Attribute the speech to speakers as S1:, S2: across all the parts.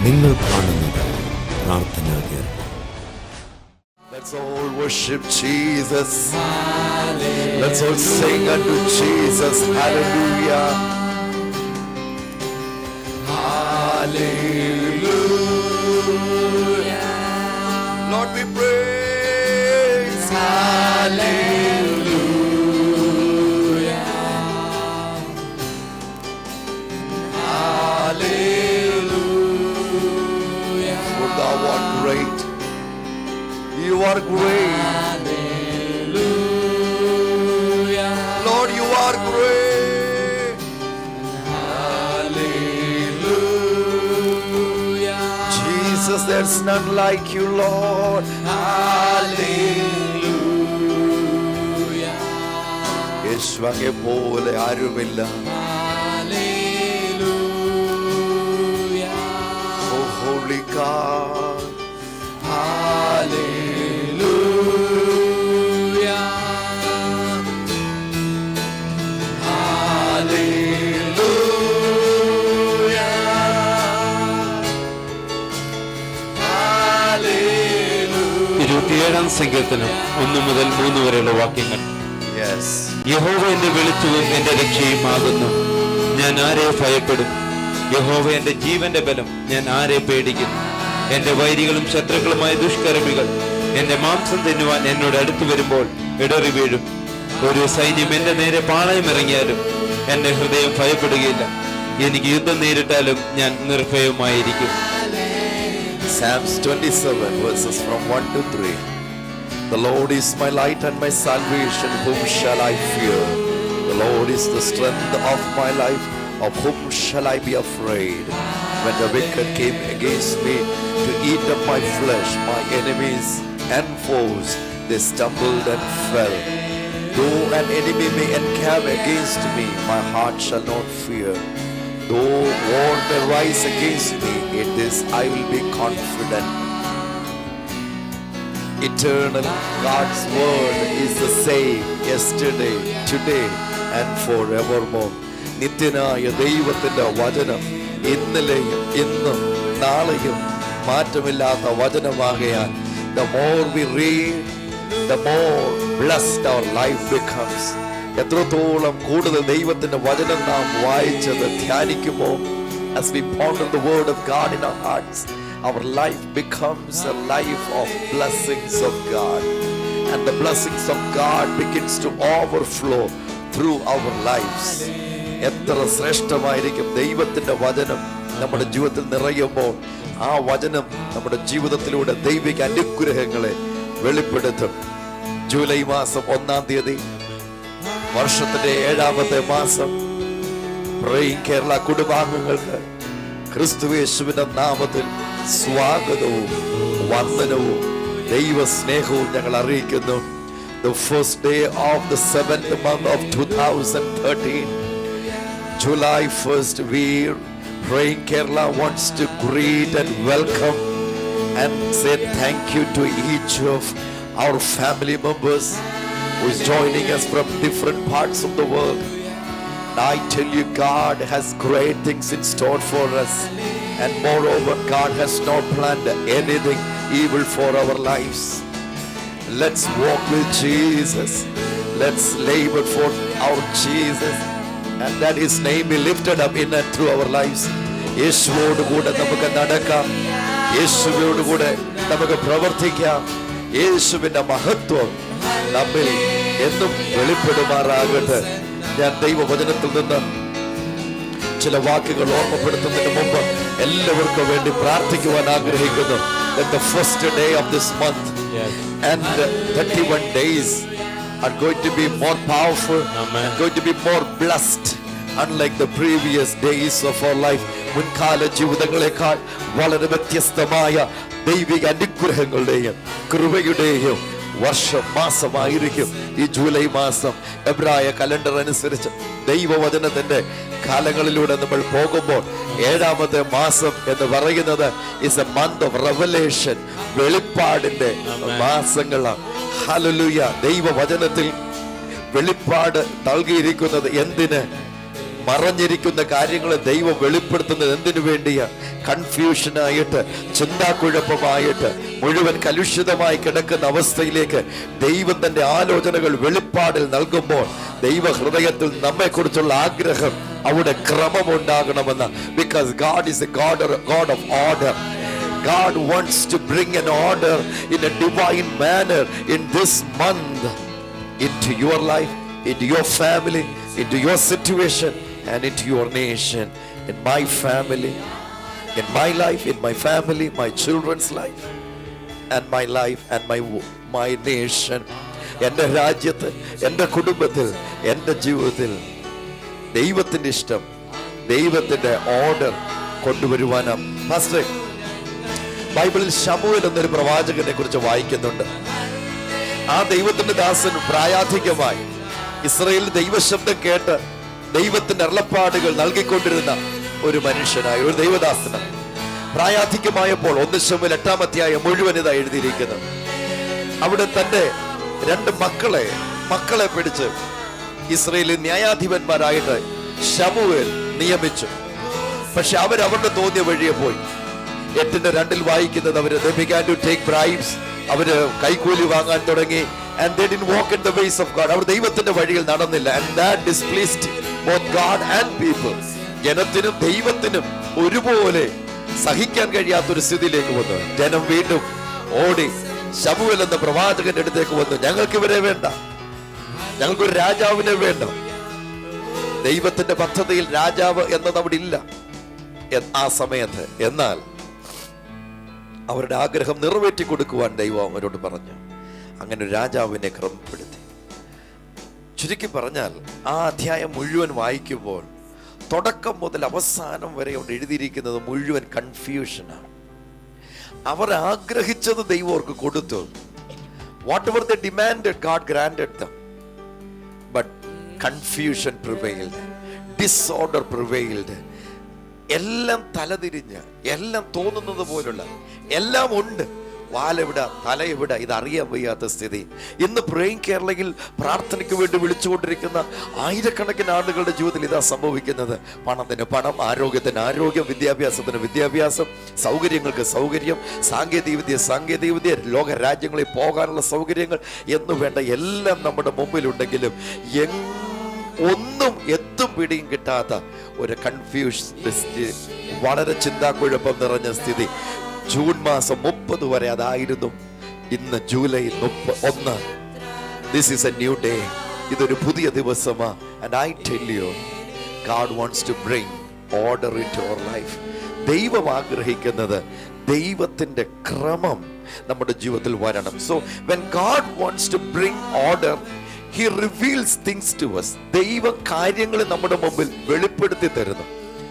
S1: നിങ്ങൾ കാണുന്നത് പ്രാർത്ഥനാ Keralam.
S2: Let's all worship Jesus. Let's all sing unto Jesus. Hallelujah. Hallelujah. Lord, we praise. Hallelujah. Hallelujah. For thou art great. You are great. Hallelujah. Lord, you are great. Hallelujah. Jesus, there's none like you, Lord. Hallelujah. യേശുവേ പോലെ ആരുമില്ല. Hallelujah. Oh, holy God. Hallelujah. Hallelujah. Hallelujah.
S3: 27-ാം സങ്കീർത്തനം 1 മുതൽ 3 വരെയുള്ള വാക്യങ്ങൾ.
S2: Yes.
S3: യഹോവ എന്റെ വെളിച്ചവും എന്റെ രക്ഷയും ആകുന്നു. ഞാൻ ആരെ ഭയപ്പെടും? യഹോവ എന്റെ ജീവന്റെ ബലം. ഞാൻ ആരെ പേടിക്കും? എന്റെ വൈരികളും ശത്രുക്കളുമായ ദുഷ്കർമ്മികൾ എന്റെ മാംസം തിന്നുവാൻ എന്നോട് അടുത്തു വരുമ്പോൾ ഇടറി വീഴും. ഒരു സൈന്യം എന്റെ നേരെ പാളയമിറങ്ങിയാലും എന്റെ ഹൃദയം ഭയപ്പെടുകയില്ല. എനിക്ക് യുദ്ധം നേരിട്ടാലും ഞാൻ നിർഭയമായിരിക്കും.
S2: Psalms 27 verses from 1 to 3. The Lord is my light and my salvation, whom shall I fear? The Lord is the strength of my life, of whom shall I be afraid? When the wicked came against me to eat up my flesh, my enemies and foes, they stumbled and fell. Though an enemy may encamp against me, my heart shall not fear. Though war may rise against me, in this I will be confident. Eternal God's word is the same yesterday, today and forevermore. നിത്യനായ ദൈവത്തിന്റെ വചനം ഇന്നലെയും ഇന്നും നാളെയും മാറ്റമില്ലാത്ത വചനമാകയാൽ the more we read, the more blessed our life becomes. എത്രത്തോളം കൂടുതൽ ദൈവത്തിന്റെ വചനം നാം വായിച്ചത് ധ്യാനിക്കുമോ, as we ponder the word of God in our hearts, our life becomes a life of blessings of God, and the blessings of God begins to overflow through our lives. എത്ര ശ്രേഷ്ഠമായിരിക്കും ദൈവത്തിന്റെ വചനം നമ്മുടെ ജീവിതത്തിൽ നിറയുമ്പോൾ. ആ വചനം നമ്മുടെ ജീവിതത്തിലൂടെ ദൈവിക അനുഗ്രഹങ്ങളെ വെളിപ്പെടുത്തും. ജൂലൈ മാസം 1-ാം തീയതി, വർഷത്തിന്റെ 7-ാമത്തെ മാസം, പ്രേയിങ് കേരള കുടുംബാംഗങ്ങൾക്ക് ക്രിസ്തുയേശുവിന്റെ നാമത്തിൽ സ്വാഗതവും വന്ദനവും ദൈവസ്നേഹവും ഞങ്ങൾ അറിയിക്കുന്നു. The first day of the 7th month of 2013, July 1st, we Praying Kerala wants to greet and welcome and say thank you to each of our family members who is joining us from different parts of the world. I tell you, God has great things in store for us, and moreover, God has not planned anything evil for our lives. Let's walk with Jesus. Let's labor for our Jesus, and that His name be lifted up in and through our lives. യേശുവോട് കൂടെ നമുക്ക് നടക്കാം, യേശുവോട് കൂടെ നമുക്ക് പ്രവർത്തിക്കാം. യേശുവിന്റെ മഹത്വം നമ്മിൽ എന്നും വെളിപ്പെടുമാറാകട്ടെ. ഞാൻ ദൈവവചനത്തിൽ നിന്ന് ചില വാക്കുകൾ ഓർമ്മപ്പെടുത്തുന്നതിന് മുമ്പ് എല്ലാവർക്കും വേണ്ടി പ്രാർത്ഥിക്കുവാൻ ആഗ്രഹിക്കുന്നു. The first day of this month and 31 days are going to be more powerful, and going to be more blessed, unlike the previous days of our life. മുൻകാല ജീവിതങ്ങളെക്കാൾ വളരെ വ്യത്യസ്തമായ ദൈവിക അനുഗ്രഹങ്ങളുടെയും കൃപയുടെയും മാസമായിരിക്കും ഈ ജൂലൈ മാസം. എബ്രായ കലണ്ടർ അനുസരിച്ച് ദൈവവചനത്തിന്റെ കാലങ്ങളിലൂടെ നമ്മൾ പോകുമ്പോൾ 7-ാമത്തെ മാസം എന്ന് പറയുന്നത് is a month of revelation, വെളിപ്പാടിന്റെ മാസങ്ങളാണ്. ഹല്ലേലൂയ. ദൈവവചനത്തിൽ വെളിപ്പാട് നൽകിയിരിക്കുന്നത് എന്തിന്? മറഞ്ഞിരിക്കുന്ന കാര്യങ്ങളെ ദൈവം വെളിപ്പെടുത്തുന്നത് എന്തിനു വേണ്ടിയാ? കൺഫ്യൂഷനായിട്ട്, ചിന്താക്കുഴപ്പമായിട്ട്, മുഴുവൻ കലുഷിതമായി കിടക്കുന്ന അവസ്ഥയിലേക്ക് ദൈവം തന്റെ ആലോചനകൾ വെളിപ്പാടിൽ നൽകുമ്പോൾ ദൈവ ഹൃദയത്തിൽ നമ്മെ കുറിച്ചുള്ള ആഗ്രഹം അവിടെ ക്രമമുണ്ടാകണമെന്ന്. Because God is a God of order. God wants to bring an order in a divine manner in this month into your life, into your family, into your situation, and into your nation. In my family, in my life, in my family, my children's life, and my life, and my nation. എൻ്റെ രാജ്യത്ത്, എൻ്റെ കുടുംബത്തിൽ, എൻ്റെ ജീവിതത്തിൽ ദൈവത്തിൻ്റെ ഇഷ്ടം, ദൈവത്തിൻ്റെ order കൊണ്ടുവരുവാനാണ്. Faster, ബൈബിളിൽ ശമൂവേൽ എന്നൊരു പ്രവാചകനെ കുറിച്ച് വായിക്കുന്നുണ്ട്. ആ ദൈവത്തിന്റെ ദാസൻ പ്രായാധികമായി ഇസ്രായേൽ ദൈവശബ്ദം കേട്ട് ദൈവത്തിന്റെ അരുളപ്പാടുകൾ നൽകിക്കൊണ്ടിരുന്ന ഒരു മനുഷ്യനായ ഒരു ദൈവദാസനാണ്. പ്രായാധിക്യമായപ്പോൾ 1 ശമൂവേൽ 8-ാം അധ്യായം മുഴുവൻ ഇതാ എഴുതിയിരിക്കുന്നത്. അവിടെ തന്റെ 2 മക്കളെ പിടിച്ച് ഇസ്രായേലിൽ ന്യായാധിപന്മാരായിട്ട് ശമൂവേൽ നിയമിച്ചു. പക്ഷെ അവരുടെ തോന്നിയ വഴിയെ പോയി. 8:2 വായിക്കുന്നത് they began to take bribes. അവര് കൈക്കൂലി വാങ്ങാൻ തുടങ്ങി. And they didn't walk in the ways of God. അവർ ദൈവത്തിന്റെ വഴിയിൽ നടന്നില്ല. And that displeased both God and people. ജനത്തിനും ദൈവത്തിനും ഒരുപോലെ സഹിക്കാൻ കഴിയാത്തൊരു സ്ഥിതിയിലേക്ക് വന്നു. ജനം വീണ്ടും ഓടി ശമൂവേൽ എന്ന പ്രവാചകന്റെ അടുത്തേക്ക് വന്നു. ഞങ്ങൾക്ക് ഇവരെ വേണ്ട, ഞങ്ങൾക്കൊരു രാജാവിനെ വേണ്ട. ദൈവത്തിന്റെ പദ്ധതിയിൽ രാജാവ് എന്നത് അവിടെ ഇല്ല ആ സമയത്ത്. എന്നാൽ അവരുടെ ആഗ്രഹം നിറവേറ്റി കൊടുക്കുവാൻ ദൈവം അവരോട് പറഞ്ഞു. അങ്ങനെ രാജാവിനെ ക്രമപ്പെടുത്തി. ചുരുക്കി പറഞ്ഞാൽ ആ അധ്യായം മുഴുവൻ വായിക്കുമ്പോൾ തുടക്കം മുതൽ അവസാനം വരെ അവിടെ എഴുതിയിരിക്കുന്നത് മുഴുവൻ കൺഫ്യൂഷനാണ്. അവർ ആഗ്രഹിച്ചത് ദൈവം അവർക്ക് കൊടുത്തു. What ever they demanded, God granted them. But confusion prevailed, disorder prevailed. എല്ലാം തലതിരിഞ്ഞ്, എല്ലാം തോന്നുന്നത് പോലുള്ള, എല്ലാം ഉണ്ട്, വാലെവിടെ തലയെവിടെ ഇതറിയാൻ വയ്യാത്ത സ്ഥിതി. ഇന്ന് പ്രേയിങ് കേരളയിൽ പ്രാർത്ഥനയ്ക്ക് വേണ്ടി വിളിച്ചുകൊണ്ടിരിക്കുന്ന ആയിരക്കണക്കിന് ആളുകളുടെ ജീവിതത്തിൽ ഇതാ സംഭവിക്കുന്നത്. പണത്തിന് പണം, ആരോഗ്യത്തിന് ആരോഗ്യം, വിദ്യാഭ്യാസത്തിന് വിദ്യാഭ്യാസം, സൗകര്യങ്ങൾക്ക് സൗകര്യം, സാങ്കേതികവിദ്യ, ലോക രാജ്യങ്ങളിൽ പോകാനുള്ള സൗകര്യങ്ങൾ എന്നു വേണ്ട എല്ലാം നമ്മുടെ മുമ്പിലുണ്ടെങ്കിലും ഒന്നും എത്തും പിടിയും കിട്ടാത്ത ഒരു കൺഫ്യൂഷൻ, വളരെ ചിന്താക്കുഴപ്പം നിറഞ്ഞ സ്ഥിതി. ജൂൺ മാസം 30 വരെ അതായിരുന്നു. ഇന്ന് July 1. This is a new day. ഇതൊരു പുതിയ ദിവസമാ. And I tell you, God wants to bring order into our life. ദൈവം ആഗ്രഹിക്കുന്നത് ദൈവത്തിന്റെ ക്രമം നമ്മുടെ ജീവിതത്തിൽ വരണം. So when God wants to bring order, He reveals things to us. ദൈവ കാര്യങ്ങൾ നമ്മുടെ മുമ്പിൽ വെളിപ്പെടുത്തി തരുന്നു.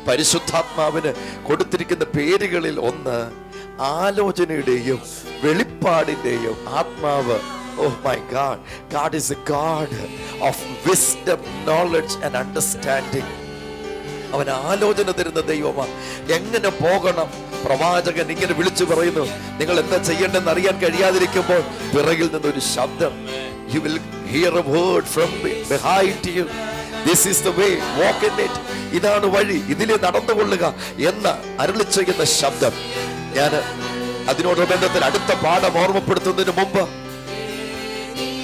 S2: പരിശുദ്ധാത്മാവിന് കൊടുത്തിരിക്കുന്ന പേരുകളിൽ ഒന്ന് ആലോചനയുടെയും വെളിപ്പാടിന്റെയും ആത്മാവ്. Oh my God, God is a God of wisdom, knowledge and understanding. അവൻ ആലോചന തരുന്ന ദൈവമാണ്. എങ്ങനെ പോകണം? പ്രവാചകൻ ഇങ്ങനെ വിളിച്ചു പറയുന്നു, നിങ്ങൾ എന്താ ചെയ്യേണ്ടെന്ന് അറിയാൻ കഴിയാതിരിക്കുമ്പോൾ പിറകിൽ നിന്നൊരു ശബ്ദം. You will hear a word from behind you. This is the way, walk in it. ഇതാണ് വഴി, ഇതിലെ നടന്നുകൊള്ളുക എന്ന് അരുളി ചെയ്യുന്ന ശബ്ദം. ഞാൻ അതിനോട് ബന്ധത്തിൽ അടുത്ത പാഠം ഓർമ്മപ്പെടുത്തുന്നതിന് മുമ്പ്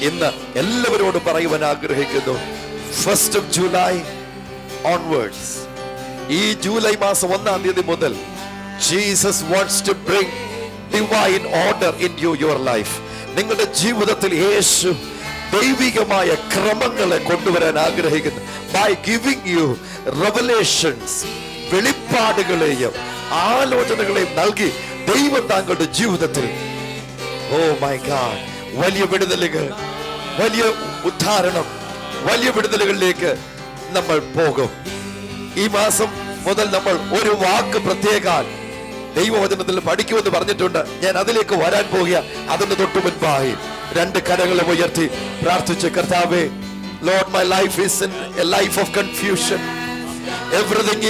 S2: ഇന്ന് എല്ലാവരോടും പറയുവാൻ ആഗ്രഹിക്കുന്നു. 1st of July onwards, ഈ ജൂലൈ മാസം 1-ാം തീയതി മുതൽ Jesus wants to bring divine order into your life. നിങ്ങളുടെ ജീവിതത്തിൽ യേശു ദൈവികമായ ക്രമങ്ങളെ കൊണ്ടുവരാൻ ആഗ്രഹിക്കുന്നു. By giving you revelations, വെളിപ്പാടുകളെയും ആലോചനകളെയും നൽകി ദൈവം താങ്കളുടെ ജീവിതത്തിൽ, oh my God, വലിയ വിടുതലുകൾ, വലിയ ഉദ്ധാരണം, വലിയ വിടുതലുകളിലേക്ക് നമ്മൾ പോകും. ഈ മാസം മുതൽ നമ്മൾ ഒരു വാക്ക് പ്രത്യേകം ദൈവവചനത്തിൽ പഠിക്കുമെന്ന് പറഞ്ഞിട്ടുണ്ട്. ഞാൻ അതിലേക്ക് വരാൻ പോകുക. അതിന് തൊട്ടു മുൻപായി 2 കരങ്ങളെ ഉയർത്തി പ്രാർത്ഥിച്ച്, കർത്താവേ, Lord, my life is in a life of confusion. Everything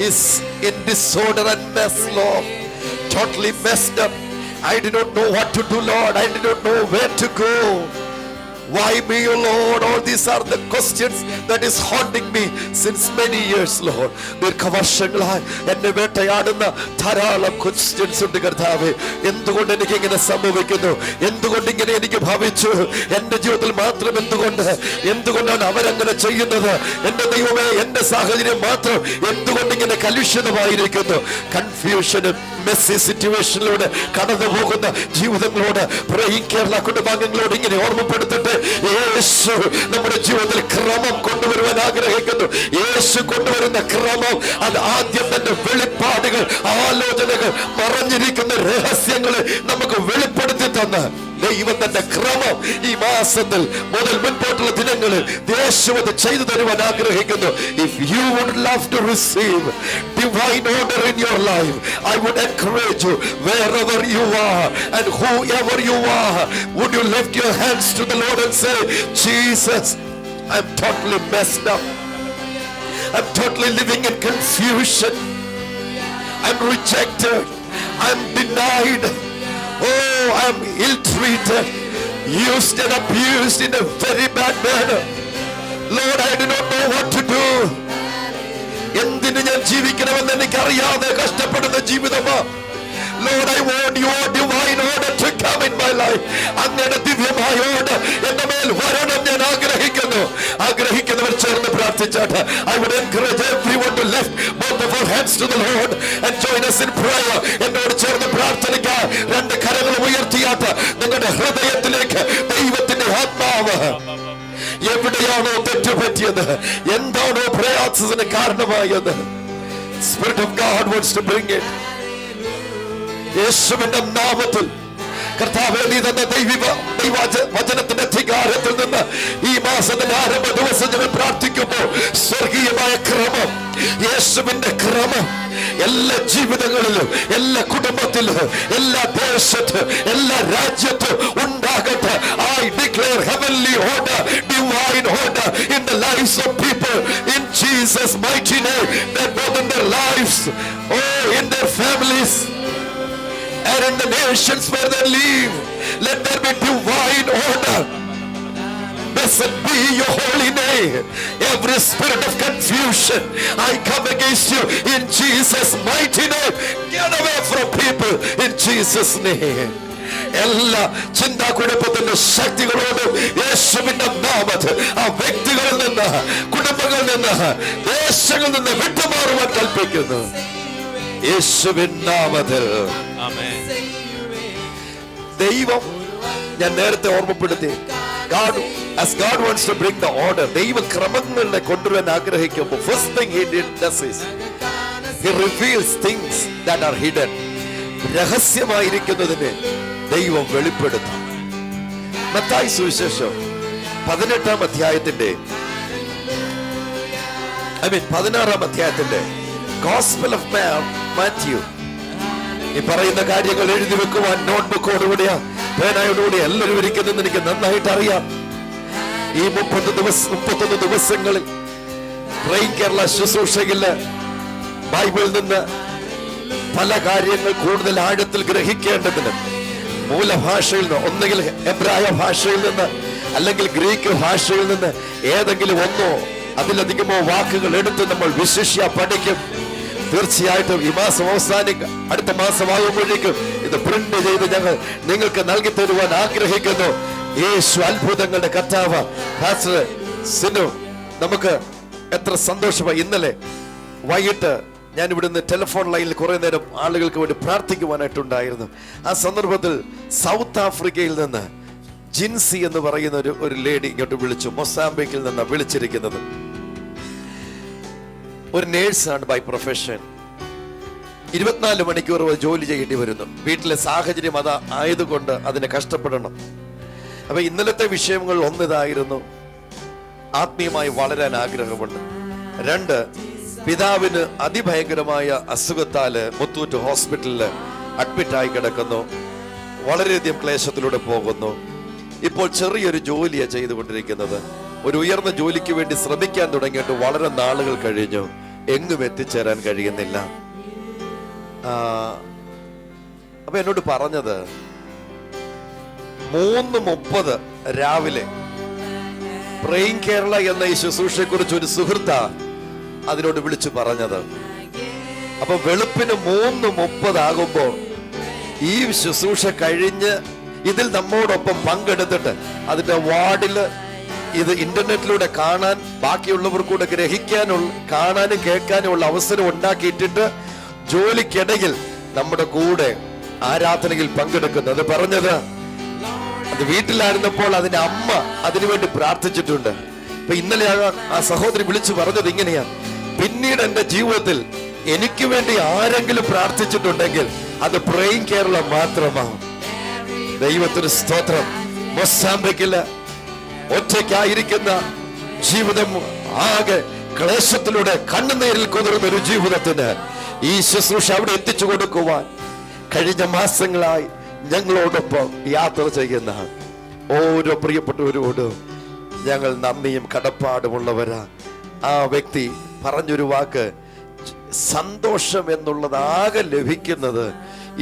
S2: is in disorder and mess, Lord. Totally messed up. I do not know what to do, Lord. I do not know where to go. Why me, O Lord? All these are the questions that is haunting me since many years, Lord. ദീർഘവർഷങ്ങളായി എന്നെ വേട്ടയാടുന്ന ധാരാളം questions ഉണ്ട് കർത്താവേ. എന്തുകൊണ്ട് എനിക്ക് ഇങ്ങനെ സംഭവിക്കുന്നു? എന്തുകൊണ്ട് ഇങ്ങനെ എനിക്ക് ഭവിച്ചു? എന്റെ ജീവിതത്തിൽ മാത്രം എന്തുകൊണ്ടാണ് അവരങ്ങനെ ചെയ്യുന്നത്? എന്റെ ദൈവമേ, എന്റെ സാഹചര്യം മാത്രം എന്തുകൊണ്ട് ഇങ്ങനെ കലുഷിതമായിരിക്കുന്നു? കൺഫ്യൂഷനും മെസ്സി സിറ്റുവേഷനിലൂടെ കടന്നു പോകുന്ന ജീവിതങ്ങളോട് പ്രേയിങ് കേരള കുടുംബാംഗങ്ങളോട് ഇങ്ങനെ ഓർമ്മപ്പെടുത്തിട്ട്, യേശു നമ്മുടെ ജീവിതത്തിൽ ക്രമം കൊണ്ടുവരുവാൻ ആഗ്രഹിക്കുന്നു. യേശു കൊണ്ടുവരുന്ന ക്രമം അത് ആദ്യം തന്നെ വെളിപ്പാടുകൾ, ആലോചനകൾ, മറഞ്ഞിരിക്കുന്ന രഹസ്യങ്ങൾ നമുക്ക് വെളിപ്പെടുത്തി തന്ന് ദൈവം തന്റെ ക്രമം ഈ മാസത്തിൽ മുതൽ മുൻപോട്ടുള്ള ദിനങ്ങളിൽ യേശു അത് ചെയ്തു തരുവാൻ ആഗ്രഹിക്കുന്നു. If you would love to receive divine order in your life, I would encourage you, wherever you are and whoever you are, would you lift your hands to the Lord and say, Jesus, I'm totally messed up. I'm totally living in confusion. I'm rejected. I'm denied. Oh, I'm ill-treated, used and abused in a very bad manner. Lord, I do not know what to do. എന്തിന് ഞാൻ ജീവിക്കണമെന്ന് എനിക്കറിയാതെ കഷ്ടപ്പെടുന്ന ജീവിതമാ. Lord, I want your divine order to come in my life. അങ്ങയുടെ ദിവ്യമായ order എന്റെ മേൽ വരണം ഞാൻ ആഗ്രഹിക്കുന്നവർ ചേർന്ന് പ്രാർത്ഥിച്ചാട്ടെ. I would encourage everyone to lift both of our hands to the Lord and join us in prayer. എന്നോട് ചേർന്ന് പ്രാർത്ഥിക്കാൻ രണ്ട് കരങ്ങൾ ഉയർത്തിയാട്ടെ. നിങ്ങളുടെ ഹൃദയത്തിലേക്ക് ദൈവത്തിന്റെ ആത്മാവ് എവിടെയാണോ തെറ്റുപറ്റിയത്, എന്താണോ പ്രയാസത്തിന് കാരണമായത്, Spirit of God wants to bring it. യേശുവിന്റെ നാമത്തിൽ കർത്താവേ, നീ തന്ന വചനത്തിന്റെ അധികാരത്തിൽ നിന്ന് ഈ മാസത്തിന്റെ ആരംഭ ദിവസം ഞങ്ങൾ പ്രാർത്ഥിക്കുമ്പോൾ സ്വർഗീയമായ ക്രമം, യേശുവിന്റെ ക്രമം എല്ലാ ജീവിതങ്ങളിലും, എല്ലാ കുടുംബത്തിലും, എല്ലാ ദേശത്ത്, എല്ലാ രാജ്യത്തും ഉണ്ടാകട്ടെ. I declare heavenly order, divine order in the lives of people in Jesus' mighty name, that both in their lives, in their families and in the nations where they live, let there be divine order. Blessed be your holy name. Every spirit of confusion, I come against you in Jesus' mighty name. Get away from people in Jesus' name. എല്ലാ ചിന്താകുഴപ്പത്തിന്റെ ശക്തികളോടും യേശുവിന്റെ നാമത്തിൽ ആ വ്യക്തികളിൽ നിന്ന്, കുടുംബങ്ങളിൽ നിന്ന്, ദേശങ്ങളിൽ നിന്ന് വിട്ടുമാറുവാൻ കൽപ്പിക്കുന്നു യേശുവിൻ നാമത്തിൽ. ദൈവം, ഞാൻ നേരത്തെ ഓർമ്മപ്പെടുത്തി, God wants to bring the order. ദൈവ ക്രമങ്ങളെ കൊണ്ടുവരാൻ ആഗ്രഹിക്കുമ്പോൾ first thing he does is he reveals things that are hidden. രഹസ്യമായിരിക്കുന്നതിനെ ദൈവം വെളിപ്പെടുത്തും. മത്തായി സുവിശേഷം 18-ാം അധ്യായത്തിന്റെ 16-ാം അധ്യായത്തിന്റെ Gospel of Matthew, ഈ പറയുന്ന കാര്യങ്ങൾ എഴുതി വെക്കുവാൻ നോട്ട്ബുക്കോടുകൂടിയാ, പേനായോടുകൂടി എല്ലാവരും ഇരിക്കുന്നെന്ന് എനിക്ക് നന്നായിട്ട് അറിയാം. ഈ 31 ദിവസങ്ങളിൽ പ്രേയിങ് കേരള ശുശ്രൂഷയില് ബൈബിളിൽ നിന്ന് പല കാര്യങ്ങൾ കൂടുതൽ ആഴത്തിൽ ഗ്രഹിക്കേണ്ടതിന് മൂലഭാഷയിൽ നിന്ന്, ഒന്നുകിൽ എബ്രായ ഭാഷയിൽ നിന്ന് അല്ലെങ്കിൽ ഗ്രീക്ക് ഭാഷയിൽ നിന്ന് ഏതെങ്കിലും ഒന്നോ അതിലധികമോ വാക്കുകൾ എടുത്ത് നമ്മൾ വിശിഷ്യ പഠിക്കും. തീർച്ചയായിട്ടും ഈ മാസം അടുത്ത മാസമാകുമ്പോഴേക്കും ഇത് പ്രിന്റ് ചെയ്ത് ഞങ്ങൾ നിങ്ങൾക്ക് നൽകി തരുവാൻ ആഗ്രഹിക്കുന്നു. യേശു അത്ഭുതങ്ങളുടെ കർത്താവ്. പാസ്റ്റർ സിനു, നമുക്ക് എത്ര സന്തോഷമായി. ഇന്നലെ വൈകിട്ട് ഞാൻ ഇവിടുന്ന് ടെലിഫോൺ ലൈനിൽ കുറെ നേരം ആളുകൾക്ക് വേണ്ടി പ്രാർത്ഥിക്കുവാനായിട്ടുണ്ടായിരുന്നു. ആ സന്ദർഭത്തിൽ സൗത്ത് ആഫ്രിക്കയിൽ നിന്ന് ജിൻസി എന്ന് പറയുന്ന ഒരു ലേഡി ഇങ്ങോട്ട് വിളിച്ചു. മൊസാംബിക്കിൽ നിന്ന് വിളിച്ചിരിക്കുന്നത്. ഒരു നേഴ്സാണ് ബൈ പ്രൊഫഷൻ. 24 മണിക്കൂർ ജോലി ചെയ്യേണ്ടി വരുന്നു. വീട്ടിലെ സാഹചര്യം അത് ആയതുകൊണ്ട് അതിനെ കഷ്ടപ്പെടണം. അപ്പൊ ഇന്നലത്തെ വിഷയങ്ങൾ ഒന്നിതായിരുന്നു, ആത്മീയമായി വളരാൻ ആഗ്രഹമുണ്ട്. 2, പിതാവിന് അതിഭയങ്കരമായ അസുഖത്താല് മുത്തൂറ്റ് ഹോസ്പിറ്റലില് അഡ്മിറ്റായി കിടക്കുന്നു. വളരെയധികം ക്ലേശത്തിലൂടെ പോകുന്നു. ഇപ്പോൾ ചെറിയൊരു ജോലിയാണ് ചെയ്തുകൊണ്ടിരിക്കുന്നത്. ഒരു ഉയർന്ന ജോലിക്ക് വേണ്ടി ശ്രമിക്കാൻ തുടങ്ങിയിട്ട് വളരെ നാളുകൾ കഴിഞ്ഞു, എങ്ങും എത്തിച്ചേരാൻ കഴിയുന്നില്ല. അപ്പൊ എന്നോട് പറഞ്ഞത് 3:30 രാവിലെ പ്രേയിങ് കേരള എന്ന ഈ ശുശ്രൂഷയെ കുറിച്ച് ഒരു സുഹൃത്ത അതിനോട് വിളിച്ചു പറഞ്ഞത്. അപ്പൊ വെളുപ്പിന് 3:30 ഈ ശുശ്രൂഷ കഴിഞ്ഞ് ഇതിൽ നമ്മോടൊപ്പം പങ്കെടുത്തിട്ട് അതിന്റെ വാർഡില് ഇത് ഇന്റർനെറ്റിലൂടെ കാണാൻ, ബാക്കിയുള്ളവർ കൂടെ ഗ്രഹിക്കാനുള്ള, കാണാനും കേൾക്കാനും ഉള്ള അവസരം ഉണ്ടാക്കിയിട്ടിട്ട് ജോലിക്കിടയിൽ നമ്മുടെ കൂടെ ആരാധനയിൽ പങ്കെടുക്കുന്നത് പറഞ്ഞത്. അത് വീട്ടിലായിരുന്നപ്പോൾ അതിന്റെ അമ്മ അതിനുവേണ്ടി പ്രാർത്ഥിച്ചിട്ടുണ്ട്. ഇപ്പൊ ഇന്നലെ ആ സഹോദരി വിളിച്ചു പറഞ്ഞത് ഇങ്ങനെയാ: പിന്നീട് എന്റെ ജീവിതത്തിൽ എനിക്ക് വേണ്ടി ആരെങ്കിലും പ്രാർത്ഥിച്ചിട്ടുണ്ടെങ്കിൽ അത് പ്രേയിങ് കേരള മാത്രമാണ്. ദൈവത്തിന് സ്തോത്രം. മൊസാംബിക്കില് ഒറ്റയ്ക്കായിരിക്കുന്ന ജീവിതം, ആകെ ക്ലേശത്തിലൂടെ കണ്ണുനീരിൽ കുതിർന്ന ഒരു ജീവിതത്തിന് ഈ ശുശ്രൂഷ അവിടെ എത്തിച്ചു കൊടുക്കുവാൻ കഴിഞ്ഞ മാസങ്ങളായി ഞങ്ങളോടൊപ്പം യാത്ര ചെയ്യുന്ന ഓരോ പ്രിയപ്പെട്ടവരോടും ഞങ്ങൾ നന്ദിയും കടപ്പാടുമുള്ളവരാ. ആ വ്യക്തി പറഞ്ഞൊരു വാക്ക്, സന്തോഷം എന്നുള്ളത് ആകെ ലഭിക്കുന്നത്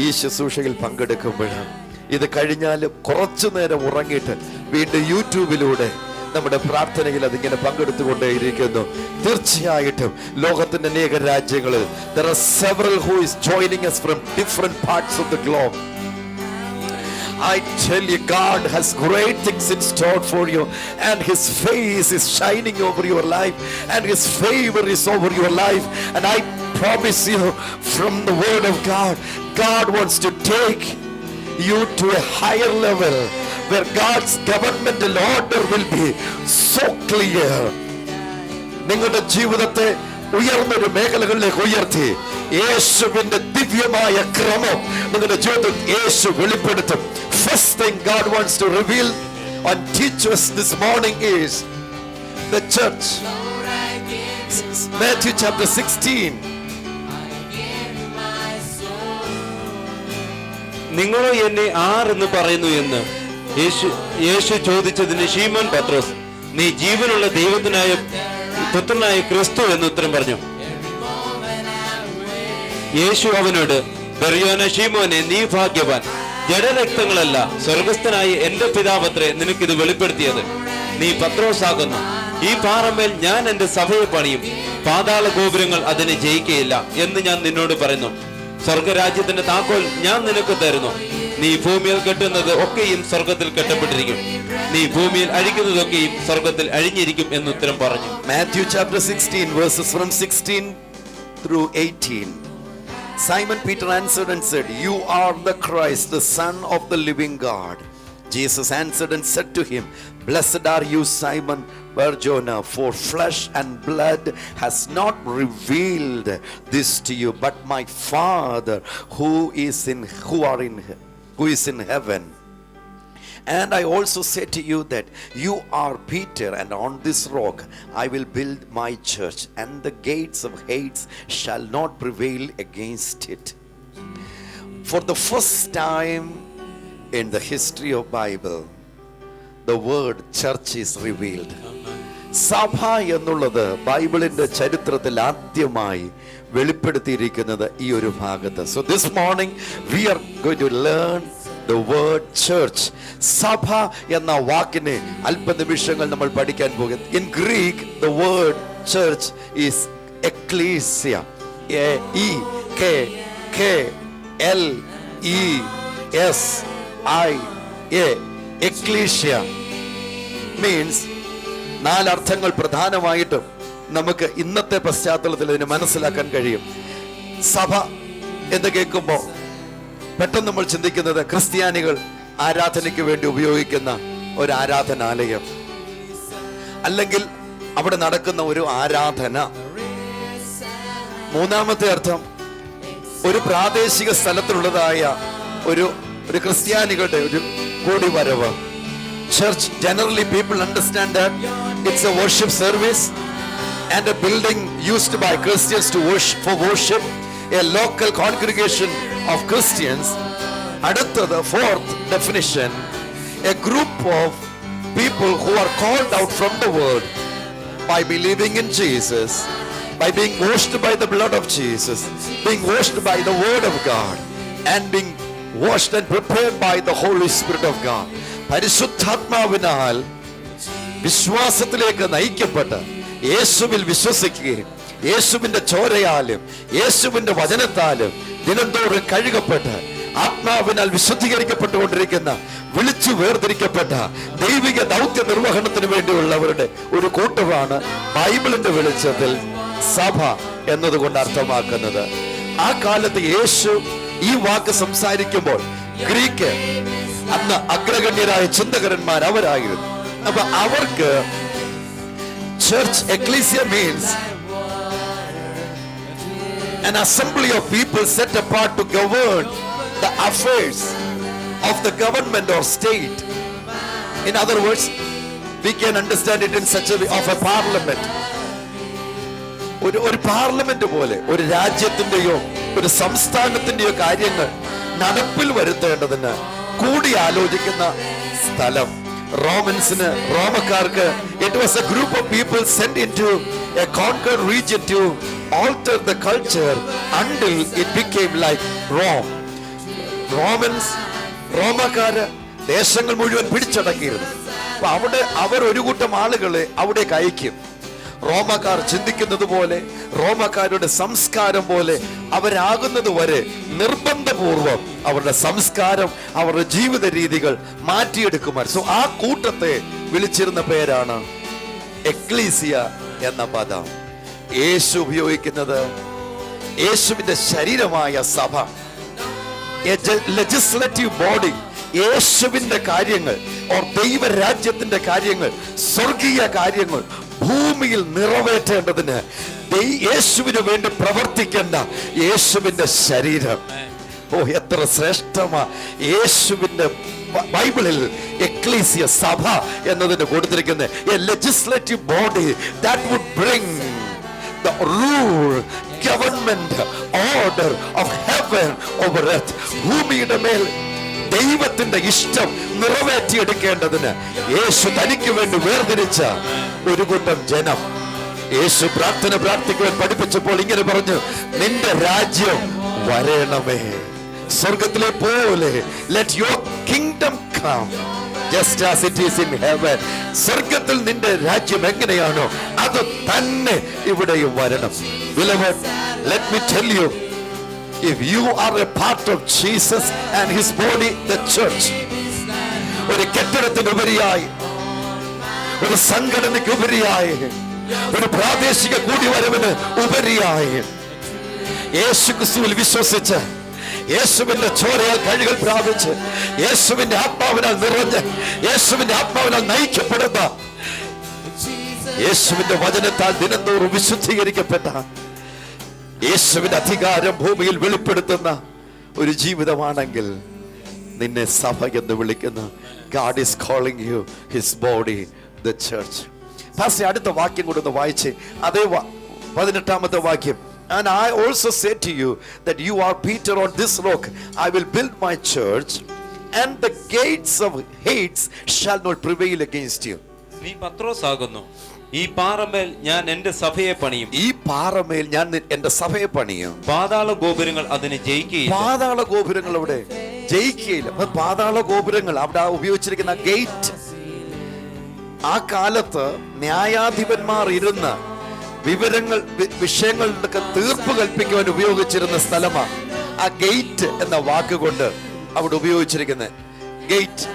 S2: ഈ ശുശ്രൂഷയിൽ പങ്കെടുക്കുമ്പോഴാണ്. ഇത് കഴിഞ്ഞാലും കുറച്ചു നേരം ഉറങ്ങിയിട്ട് വീണ്ടും യൂട്യൂബിലൂടെ നമ്മുടെ പ്രാർത്ഥനയിൽ അതിങ്ങനെ പങ്കെടുത്തുകൊണ്ടേയിരിക്കുന്നു. തീർച്ചയായിട്ടും ലോകത്തിന്റെ അനേക രാജ്യങ്ങളിൽ there are several who is joining us from different parts of the globe. I tell you, God has great things in store for you, and His face is shining over your life, and His favor is over your life. And I promise you from the word of God, God wants to take you to a higher level where God's governmental order will be so clear. നിങ്ങളുടെ ജീവിതത്തെ ഉയർന്നൊരു മേഖലകളിലേക്ക് ഉയർത്തി യേശുവിന്റെ ദിവ്യമായ ക്രമം നിങ്ങളുടെ ജീവിതത്തിൽ യേശു വെളിപ്പെടുത്തും. First thing God wants to reveal and teach us this morning is the church. Matthew chapter 16.
S3: നിങ്ങളോ എന്നെ ആരെന്ന് പറയുന്നു എന്ന് യേശു ചോദിച്ചതിന് ശീമോൻ പത്രോസ്, നീ ജീവനുള്ള ദൈവത്തിനായ പുത്രനായ ക്രിസ്തു എന്ന് ഉത്തരം പറഞ്ഞു. യേശു അവനോട്, ബെറിയോന ശീമോനെ, നീ ഭാഗ്യവാൻ, ജഡരക്തങ്ങളല്ല സ്വർഗസ്ഥനായ എന്റെ പിതാവത്രേ നിനക്കിത് വെളിപ്പെടുത്തിയത്. നീ പത്രോസാകുന്നു, ഈ പാറമേൽ ഞാൻ എന്റെ സഭയെ പണിയും, പാതാള ഗോപുരങ്ങൾ അതിനെ ജയിക്കുകയില്ല എന്ന് ഞാൻ നിന്നോട് പറയുന്നു. സ്വർഗരാജ്യത്തിന്റെ താക്കോൽ ഞാൻ നിനക്ക് തരുന്നു. നീ ഭൂമിയിൽ കെട്ടുന്നത് ഒക്കെയും സ്വർഗത്തിൽ കെട്ടപ്പെട്ടിരിക്കും, നീ ഭൂമിയിൽ അഴിക്കുന്നതൊക്കെയും സ്വർഗത്തിൽ അഴിഞ്ഞിരിക്കും എന്ന് ഉത്തരം പറഞ്ഞു.
S2: Matthew chapter 16 verses from 16 through 18. Simon Peter answered and said, You are the Christ, the Son of the living God. Jesus answered and said to him, Blessed are you, Simon Bar-Jonah, for flesh and blood has not revealed this to you, but my Father who is in heaven. And I also say to you that you are Peter, and on this rock I will build my church, and the gates of Hades shall not prevail against it. For the first time in the history of Bible, the word church is revealed. സഭ എന്നുള്ളത് ബൈബിളിന്റെ ചരിത്രത്തിൽ ആദ്യമായി വെളിപ്പെടുത്തിയിരിക്കുന്നത് ഈ ഒരു ഭാഗത്ത്. So this morning we are going to learn the word church. സഭ എന്ന വാക്കിനെ അല്പനിമിഷങ്ങൾ നമ്മൾ പഠിക്കാൻ പോകുന്നു. In Greek the word church is ecclesia. E-K-K-L-E-S-I-A. Ecclesia means 4 അർത്ഥങ്ങൾ പ്രധാനമായിട്ടും നമുക്ക് ഇന്നത്തെ പശ്ചാത്തലത്തിൽ ഇതിനെ മനസ്സിലാക്കാൻ കഴിയും. സഭ എന്ന് കേൾക്കുമ്പോൾ പെട്ടെന്ന് നമ്മൾ ചിന്തിക്കുന്നത് ക്രിസ്ത്യാനികൾ ആരാധനയ്ക്ക് വേണ്ടി ഉപയോഗിക്കുന്ന ഒരു ആരാധനാലയം, അല്ലെങ്കിൽ അവിടെ നടക്കുന്ന ഒരു ആരാധന. മൂന്നാമത്തെ അർത്ഥം ഒരു പ്രാദേശിക സ്ഥലത്തിലുള്ളതായ ഒരു ക്രിസ്ത്യാനികളുടെ ഒരു കൂടിവരവ്. Church, generally people understand that it's a worship service and a building used by Christians to worship, a local congregation of Christians. அடுத்தது, fourth definition, a group of people who are called out from the world by believing in Jesus, by being washed by the blood of Jesus, being washed by the word of God, and being washed and prepared by the Holy Spirit of God. പരിശുദ്ധാത്മാവിനാൽ വിശ്വാസത്തിലേക്ക് നയിക്കപ്പെട്ട് യേശുവിൽ വിശ്വസിക്കുകയും യേശുവിന്റെ ചോരയാലും യേശുവിന്റെ വചനത്താലും ദിനംതോറും കഴുകപ്പെട്ട് ആത്മാവിനാൽ വിശുദ്ധീകരിക്കപ്പെട്ടുകൊണ്ടിരിക്കുന്ന വിളിച്ചു വേർതിരിക്കപ്പെട്ട ദൈവിക ദൗത്യ നിർവഹണത്തിന് വേണ്ടിയുള്ളവരുടെ ഒരു കൂട്ടമാണ് ബൈബിളിന്റെ വെളിച്ചത്തിൽ സഭ എന്നതുകൊണ്ട് അർത്ഥമാക്കുന്നത്. ആ കാലത്ത് യേശു ഈ വാക്ക് സംസാരിക്കുമ്പോൾ ഗ്രീക്ക് അന്ന് അഗ്രഗണ്യരായ ചിന്തകരന്മാർ അവരായിരുന്നു. അപ്പൊ അവർക്ക് church ecclesia means an assembly of people set apart to govern the affairs of the government or state. In other words, we can understand it in such a way of a parliament. ഒരു parliament പോലെ ഒരു രാജ്യത്തിന്റെയോ ഒരു സംസ്ഥാനത്തിന്റെയോ കാര്യങ്ങൾ നടപ്പിൽ വരുത്തേണ്ടതിന് കൂടി ആലോചിക്കുന്ന സ്ഥലം. റോമക്കാർക്ക് it was a group of people sent into a conquered region to alter the culture until it became like Rome. റോമക്കാര് ദേശങ്ങൾ മുഴുവൻ പിടിച്ചടക്കിയിരുന്നു. അപ്പൊ അവിടെ അവർ ഒരു കൂട്ടം ആളുകളെ അവിടേക്ക് അയക്കും. റോമക്കാർ ചിന്തിക്കുന്നത് പോലെ, റോമക്കാരുടെ സംസ്കാരം പോലെ അവരാകുന്നത് വരെ നിർബന്ധപൂർവം അവരുടെ സംസ്കാരം, അവരുടെ ജീവിത രീതികൾ മാറ്റിയെടുക്കുമായിരുന്നു. സോ ആ കൂട്ടത്തെ വിളിച്ചിരുന്ന പേരാണ് എക്ലീസിയ എന്ന പദം. യേശു ഉപയോഗിക്കുന്നത് യേശുവിന്റെ ശരീരമായ സഭ, ലെജിസ്ലേറ്റീവ് ബോഡി, യേശുവിന്റെ കാര്യങ്ങൾ ഓർ ദൈവരാജ്യത്തിന്റെ കാര്യങ്ങൾ, സ്വർഗീയ കാര്യങ്ങൾ ഭൂമിയിൽ നിറവേറ്റേണ്ടതിന് യേശുവിന് വേണ്ടി പ്രവർത്തിക്കേണ്ട യേശുവിന്റെ ശരീരം. ഓ, എത്ര ശ്രേഷ്ഠമാ യേശുവിന്റെ ബൈബിളിൽ എക്ലീസിയ സഭ എന്നതിന് കൊടുത്തിരിക്കുന്നത്. A legislative body that would bring the rule, government, order of heaven over earth. ഭൂമിയുടെ മേൽ ദൈവത്തിന്റെ ഇഷ്ടം നിറവേറ്റിയെടുക്കേണ്ടതിന് യേശു തനിക്ക് വേണ്ടി വേർതിരിച്ച ഒരു കൂട്ടം ജനം. യേശു പ്രാർത്ഥിക്കുവാൻ പഠിപ്പിച്ചപ്പോൾ ഇങ്ങനെ പറഞ്ഞു, നിന്റെ രാജ്യം വരണമേ, സ്വർഗത്തിലെ പോലെ let your kingdom come just as it is in heaven. സ്വർഗത്തിൽ നിന്റെ രാജ്യം എങ്ങനെയാണോ അത് തന്നെ ഇവിടെയും വരണം. Beloved, let me tell you, if you are a part of Jesus and his body, the church, ഒരു കെട്ടിടത്തിനുപരിയായി, ഒരു സംഘടനയ്ക്കുപരിയായി, ഒരു പ്രാദേശിക കൂടിവരവിന് ഉപരിയായി യേശു ക്രിസ്തുവിൽ വിശ്വസിച്ച് യേശുവിന്റെ ചോരയാൽ കഴുകൽ പ്രാപിച്ച് യേശുവിന്റെ ആത്മാവിനാൽ നിറഞ്ഞ് യേശുവിന്റെ ആത്മാവിനാൽ നയിക്കപ്പെടുന്ന യേശുവിന്റെ വചനത്താൽ ദിനംതോറും വിശുദ്ധീകരിക്കപ്പെട്ട യേശുവിന്റെ അധികാരം ഭൂമിയിൽ വെളിപ്പെടുത്തുന്ന ഒരു ജീവിതമാണെങ്കിൽ നിന്നെ സഭ എന്ന് വിളിക്കുന്ന God is calling you his body, the church. Pastor, അടുത്ത വാക്യം കൂടെ ഒന്ന് വായിച്ച്, അതേ 18ാമത്തെ വാക്യം. And I also say to you that you are Peter, on this rock I will build my church, and the gates of Hades shall not prevail against you.
S3: നീ പത്രോസ് ആകുന്നു, ഈ പാറമേൽ ഞാൻ എന്റെ സഭയെ പണിയും.
S2: ഈ പാറമേൽ ഞാൻ എന്റെ സഭയെ പണിയും.
S3: പാതാള ഗോപുരങ്ങൾ അതിനെ ജയിക്കുകയില്ല.
S2: പാതാള ഗോപുരങ്ങൾ അവിടെ ജയിക്കുകയില്ല. അപ്പൊ പാതാള ഗോപുരങ്ങൾ അവിടെ ഉപയോഗിച്ചിരിക്കുന്ന ഗേറ്റ്, ആ കാലത്ത് ന്യായാധിപന്മാർ ഇരുന്ന വിഷയങ്ങളുടെ തീർപ്പ് കൽപ്പിക്കുവാൻ ഉപയോഗിച്ചിരുന്ന സ്ഥലമാണ്. ആ ഗേറ്റ് എന്ന വാക്കുകൊണ്ട് അവിടെ ഉപയോഗിച്ചിരിക്കുന്നത് ഗേറ്റ്.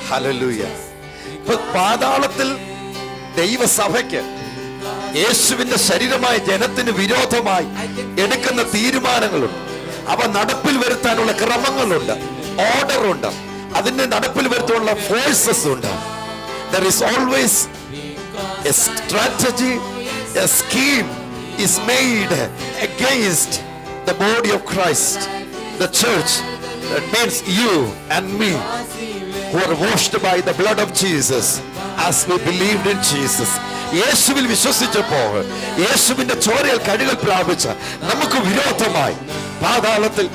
S2: ഹല്ലേലൂയ. പാതാളത്തിൽ ദൈവസഭയ്ക്ക് യേശുവിന്റെ ശരീരമായ ജനത്തിന് വിരോധമായി എടുക്കുന്ന തീരുമാനങ്ങളുണ്ട്. അവ നടപ്പിൽ വരുത്താനുള്ള ക്രമങ്ങളുണ്ട്, ഓർഡറുണ്ട്, അതിന്റെ നടപ്പിൽ വരുത്താനുള്ള ഫോഴ്സസ് ഉണ്ട്. There is always a strategy, a scheme is made against the body of Christ, the church. That means you and me, who are washed by the blood of Jesus, as we believed in Jesus. യേശുവിൽ വിശ്വസിച്ചപ്പോൾ യേശുവിന്റെ ചോരയിൽ കഴുകൽ പ്രാപിച്ച നമുക്ക് വിരോധമായി പാതാളത്തിൽ,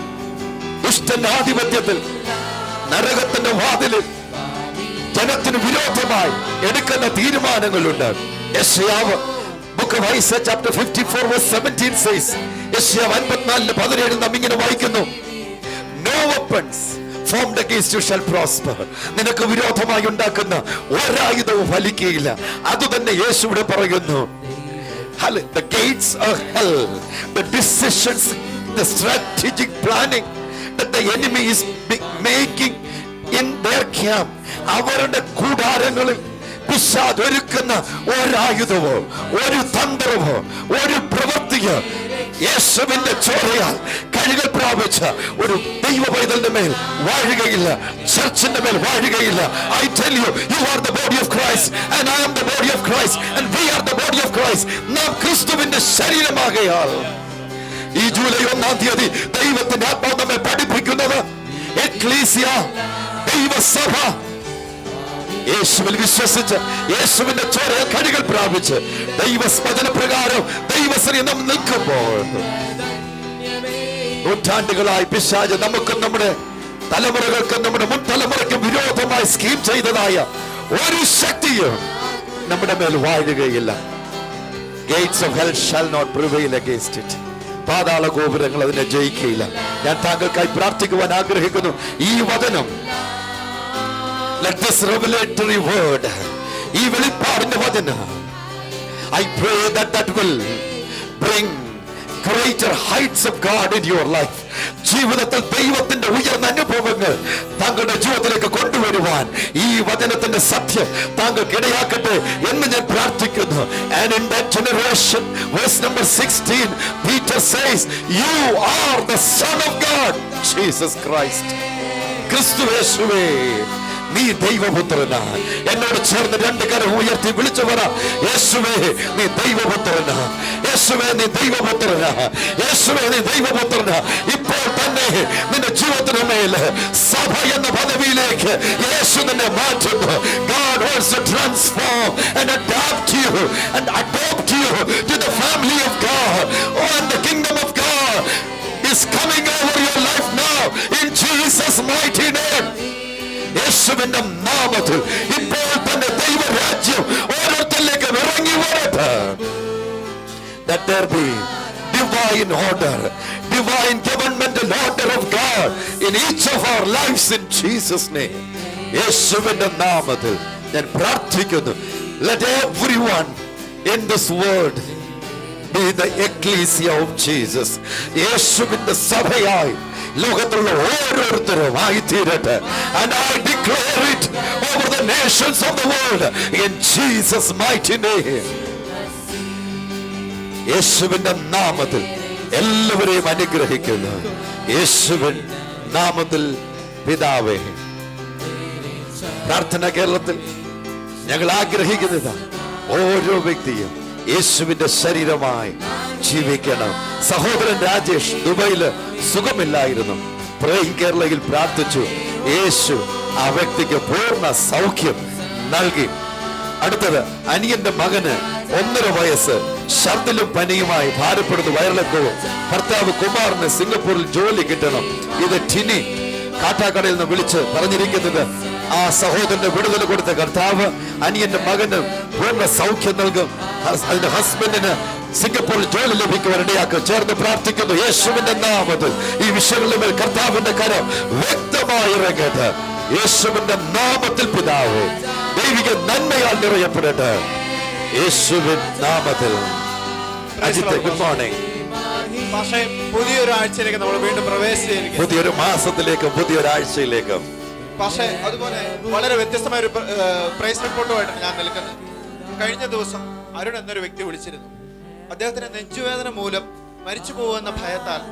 S2: ദുഷ്ടന്റെ ആധിപത്യത്തിൽ, നരകത്തിന്റെ വാതിലിൽ ജനത്തിന് വിരോധമായി എടുക്കുന്ന തീരുമാനങ്ങളുണ്ട്. യെശയ്യാവ് book of Isaiah chapter 54 verse 17 says, യെശയ്യാവ് 54:17 നാം ഇങ്ങനെ വായിക്കുന്നു, no weapons formed against you shall prosper. നിനക്ക് വിരോധമായി ഉണ്ടാക്കുന്ന ഒരായുധവും ഫലിക്കുകയില്ല. അതുതന്നെ യേശു ഇവിടെ പറയുന്നു. The gates of hell, the decisions, the strategic planning that the enemy is making in their camp, അവരുടെ കൂടാരങ്ങളിൽ പിശാച് ഒരുക്കുന്ന ഒരായുധമോ ഒരു തന്ത്രമോ ഒരു പ്രവൃത്തിയോ യേശുവിന്റെ ചോരയാൽ കഴുകൽ പ്രാപിച്ച ഒരു ദൈവ പൈതലിന്റെ മേൽ വാഴുകയില്ല, ചർച്ചിന്റെ മേൽ വാഴുകയില്ല. I tell you, you are the body of Christ and I am the body of Christ and we are the body of Christ. നാം ക്രിസ്തുവിന്റെ ശരീരമാകയാൽ ഈ ജൂലൈ 1-ാം തീയതി ദൈവത്തിന്റെ ആത്മാവ് നമ്മെ പഠിപ്പിക്കുന്നത് എക്ലീസിയ, ദൈവസഭ, യേശുവിൽ വിശ്വസിച്ച് യേശുവിന്റെ ചോരയിൽ കഴുകൽ പ്രാപിച്ച് ദൈവവചന പ്രകാരം ദൈവസന്നിധി നാം നിൽക്കുമ്പോൾ, നൂറ്റാണ്ടുകളായി പിശാച് നമുക്കും നമ്മുടെ തലമുറകൾക്കും നമ്മുടെ മുൻ തലമുറയ്ക്കും വിരോധമായി സ്കീം ചെയ്തതായ ഒരു ശക്തിയും നമ്മുടെ മേൽ വാഴുകയില്ല. Gates of hell shall not prevail against it. പാതാള ഗോപുരങ്ങൾ അതിനെ ജയിക്കുകയില്ല. ഞാൻ താങ്കൾക്കായി പ്രാർത്ഥിക്കുവാൻ ആഗ്രഹിക്കുന്നു. ഈ വചനം, let this revelatory word, ഈ വെളിപ്പാടിന്റെ വചനം, I pray that will bring greater heights of God in your life. ജീവിതത്തിൽ ദൈവത്തിന്റെ ഉയർന്ന അനുഭവങ്ങൾ താങ്കളുടെ ജീവിതത്തിലേക്ക് കൊണ്ടുവരുവാൻ ഈ വചനത്തിന്റെ സത്യം താങ്കൾക്ക് ഇടയാക്കട്ടെ എന്ന് ഞാൻ പ്രാർത്ഥിക്കുന്നു. And in that generation, verse number 16, Peter says, you are the Son of God, Jesus Christ. ക്രിസ്തു യേശുവേ, നീ ദൈവപുത്രനാ. എന്നോട് ചേർന്ന് രണ്ട് കരം ഉയർത്തി വിളിച്ചു പറ, യേശുവേ നീ ദൈവപുത്രനാ, യേശുവേ നീ ദൈവപുത്രനാ, യേശുവേ നീ ദൈവപുത്രനാ. ഇപ്പോൾ തന്നെ നിന്റെ ജീവിതത്തിന് മേൽ സഭ എന്ന പദവിയിലേക്ക് യേശു നിന്നെ മാറ്റുന്നു. God wants to transform and adapt you and adopt you to the family of God. Oh, and the kingdom of God is coming over your life now in Jesus' mighty name. യേശുവിന്റെ നാമത്തിൽ ഇപ്പോൾ തന്നെ ദൈവരാജ്യം ഓരോരുത്തരിലേക്ക് ഇറങ്ങി വരട്ടെ. That there be divine order, divine governmental order of God in each of our lives in Jesus' name. യേശുവിന്റെ നാമത്തിൽ ഞാൻ പ്രാർത്ഥിക്കുന്നു. Let everyone in this world be the ecclesia of Jesus. യേശുവിന്റെ സഭയായി ലോകത്തുള്ള ഓരോരുത്തരും ആയിത്തീരട്ടെ. And I declare it over the nations of the world in Jesus' mighty name. യേശുവിന്റെ നാമത്തിൽ എല്ലാവരെയും അനുഗ്രഹിക്കുന്നു. യേശുവിൻ നാമത്തിൽ പിതാവേ. പ്രാർത്ഥന കേരളത്തിൽ ഞങ്ങൾ ആഗ്രഹിക്കുന്നത് ഓരോ വ്യക്തിയും യേശുവിന്റെ ശരീരമായി ജീവിക്കണം. സഹോദരൻ രാജേഷ് ദുബൈയില് സുഖമില്ലായിരുന്നു. പ്രേയിങ് കേരളയിൽ പ്രാർത്ഥിച്ചു. യേശു ആ വ്യക്തിക്ക് പൂർണ്ണ സൗഖ്യം നൽകി. അടുത്തത് അനിയന്റെ മകന് 1.5 വയസ്സ് ഛർദിലും പനിയുമായി ഭാരപ്പെടുന്ന വയറിളക്കവും. ഭർത്താവ് കുമാറിന് സിംഗപ്പൂരിൽ ജോലി കിട്ടണം. ഇത് ടിനി കാട്ടാക്കടയിൽ നിന്ന് വിളിച്ച് പറഞ്ഞിരിക്കുന്നത് ആ സഹോദരന്റെ വിടുതൽ കൊടുത്ത കർത്താവ് അനിയന്റെ മകന് പൂർണ്ണ സൗഖ്യം നൽകും. അതിന്റെ ഹസ്ബൻഡിന് സിംഗപ്പൂരിൽ ജോലി ലഭിക്കുവാൻ ഇടയാക്കും. ചേർന്ന് പ്രാർത്ഥിക്കുന്നു. യേശുവിന്റെ നാമത്തിൽ ഈ വിഷയങ്ങളുടെ മേൽ കർത്താവിന്റെ കരം വ്യക്തമായി ഇറങ്ങട്ടെ. യേശുവിന്റെ നാമത്തിൽ പിതാവ് ദൈവിക നന്മയാൽ നിറയപ്പെടട്ടെ. യേശുവിൻ നാമത്തിൽ. Ajith, good morning.
S4: പക്ഷേ പുതിയൊരു ആഴ്ചയിലേക്ക് നമ്മൾ വീണ്ടും പ്രവേശിച്ചിരിക്കുന്നു.
S2: പുതിയൊരു മാസത്തിലേക്കും പുതിയൊരാഴ്ചയിലേക്കും.
S4: പക്ഷേ അതുപോലെ വളരെ വ്യത്യസ്തമായ ഒരു പ്രൈസ് റിപ്പോർട്ടുമായിട്ടാണ് ഞാൻ നിൽക്കുന്നത്. കഴിഞ്ഞ ദിവസം അരുൺ എന്നൊരു വ്യക്തി വിളിച്ചിരുന്നു. അദ്ദേഹത്തിന് നെഞ്ചുവേദന മൂലം മരിച്ചു പോകുമെന്ന ഭയത്താൽ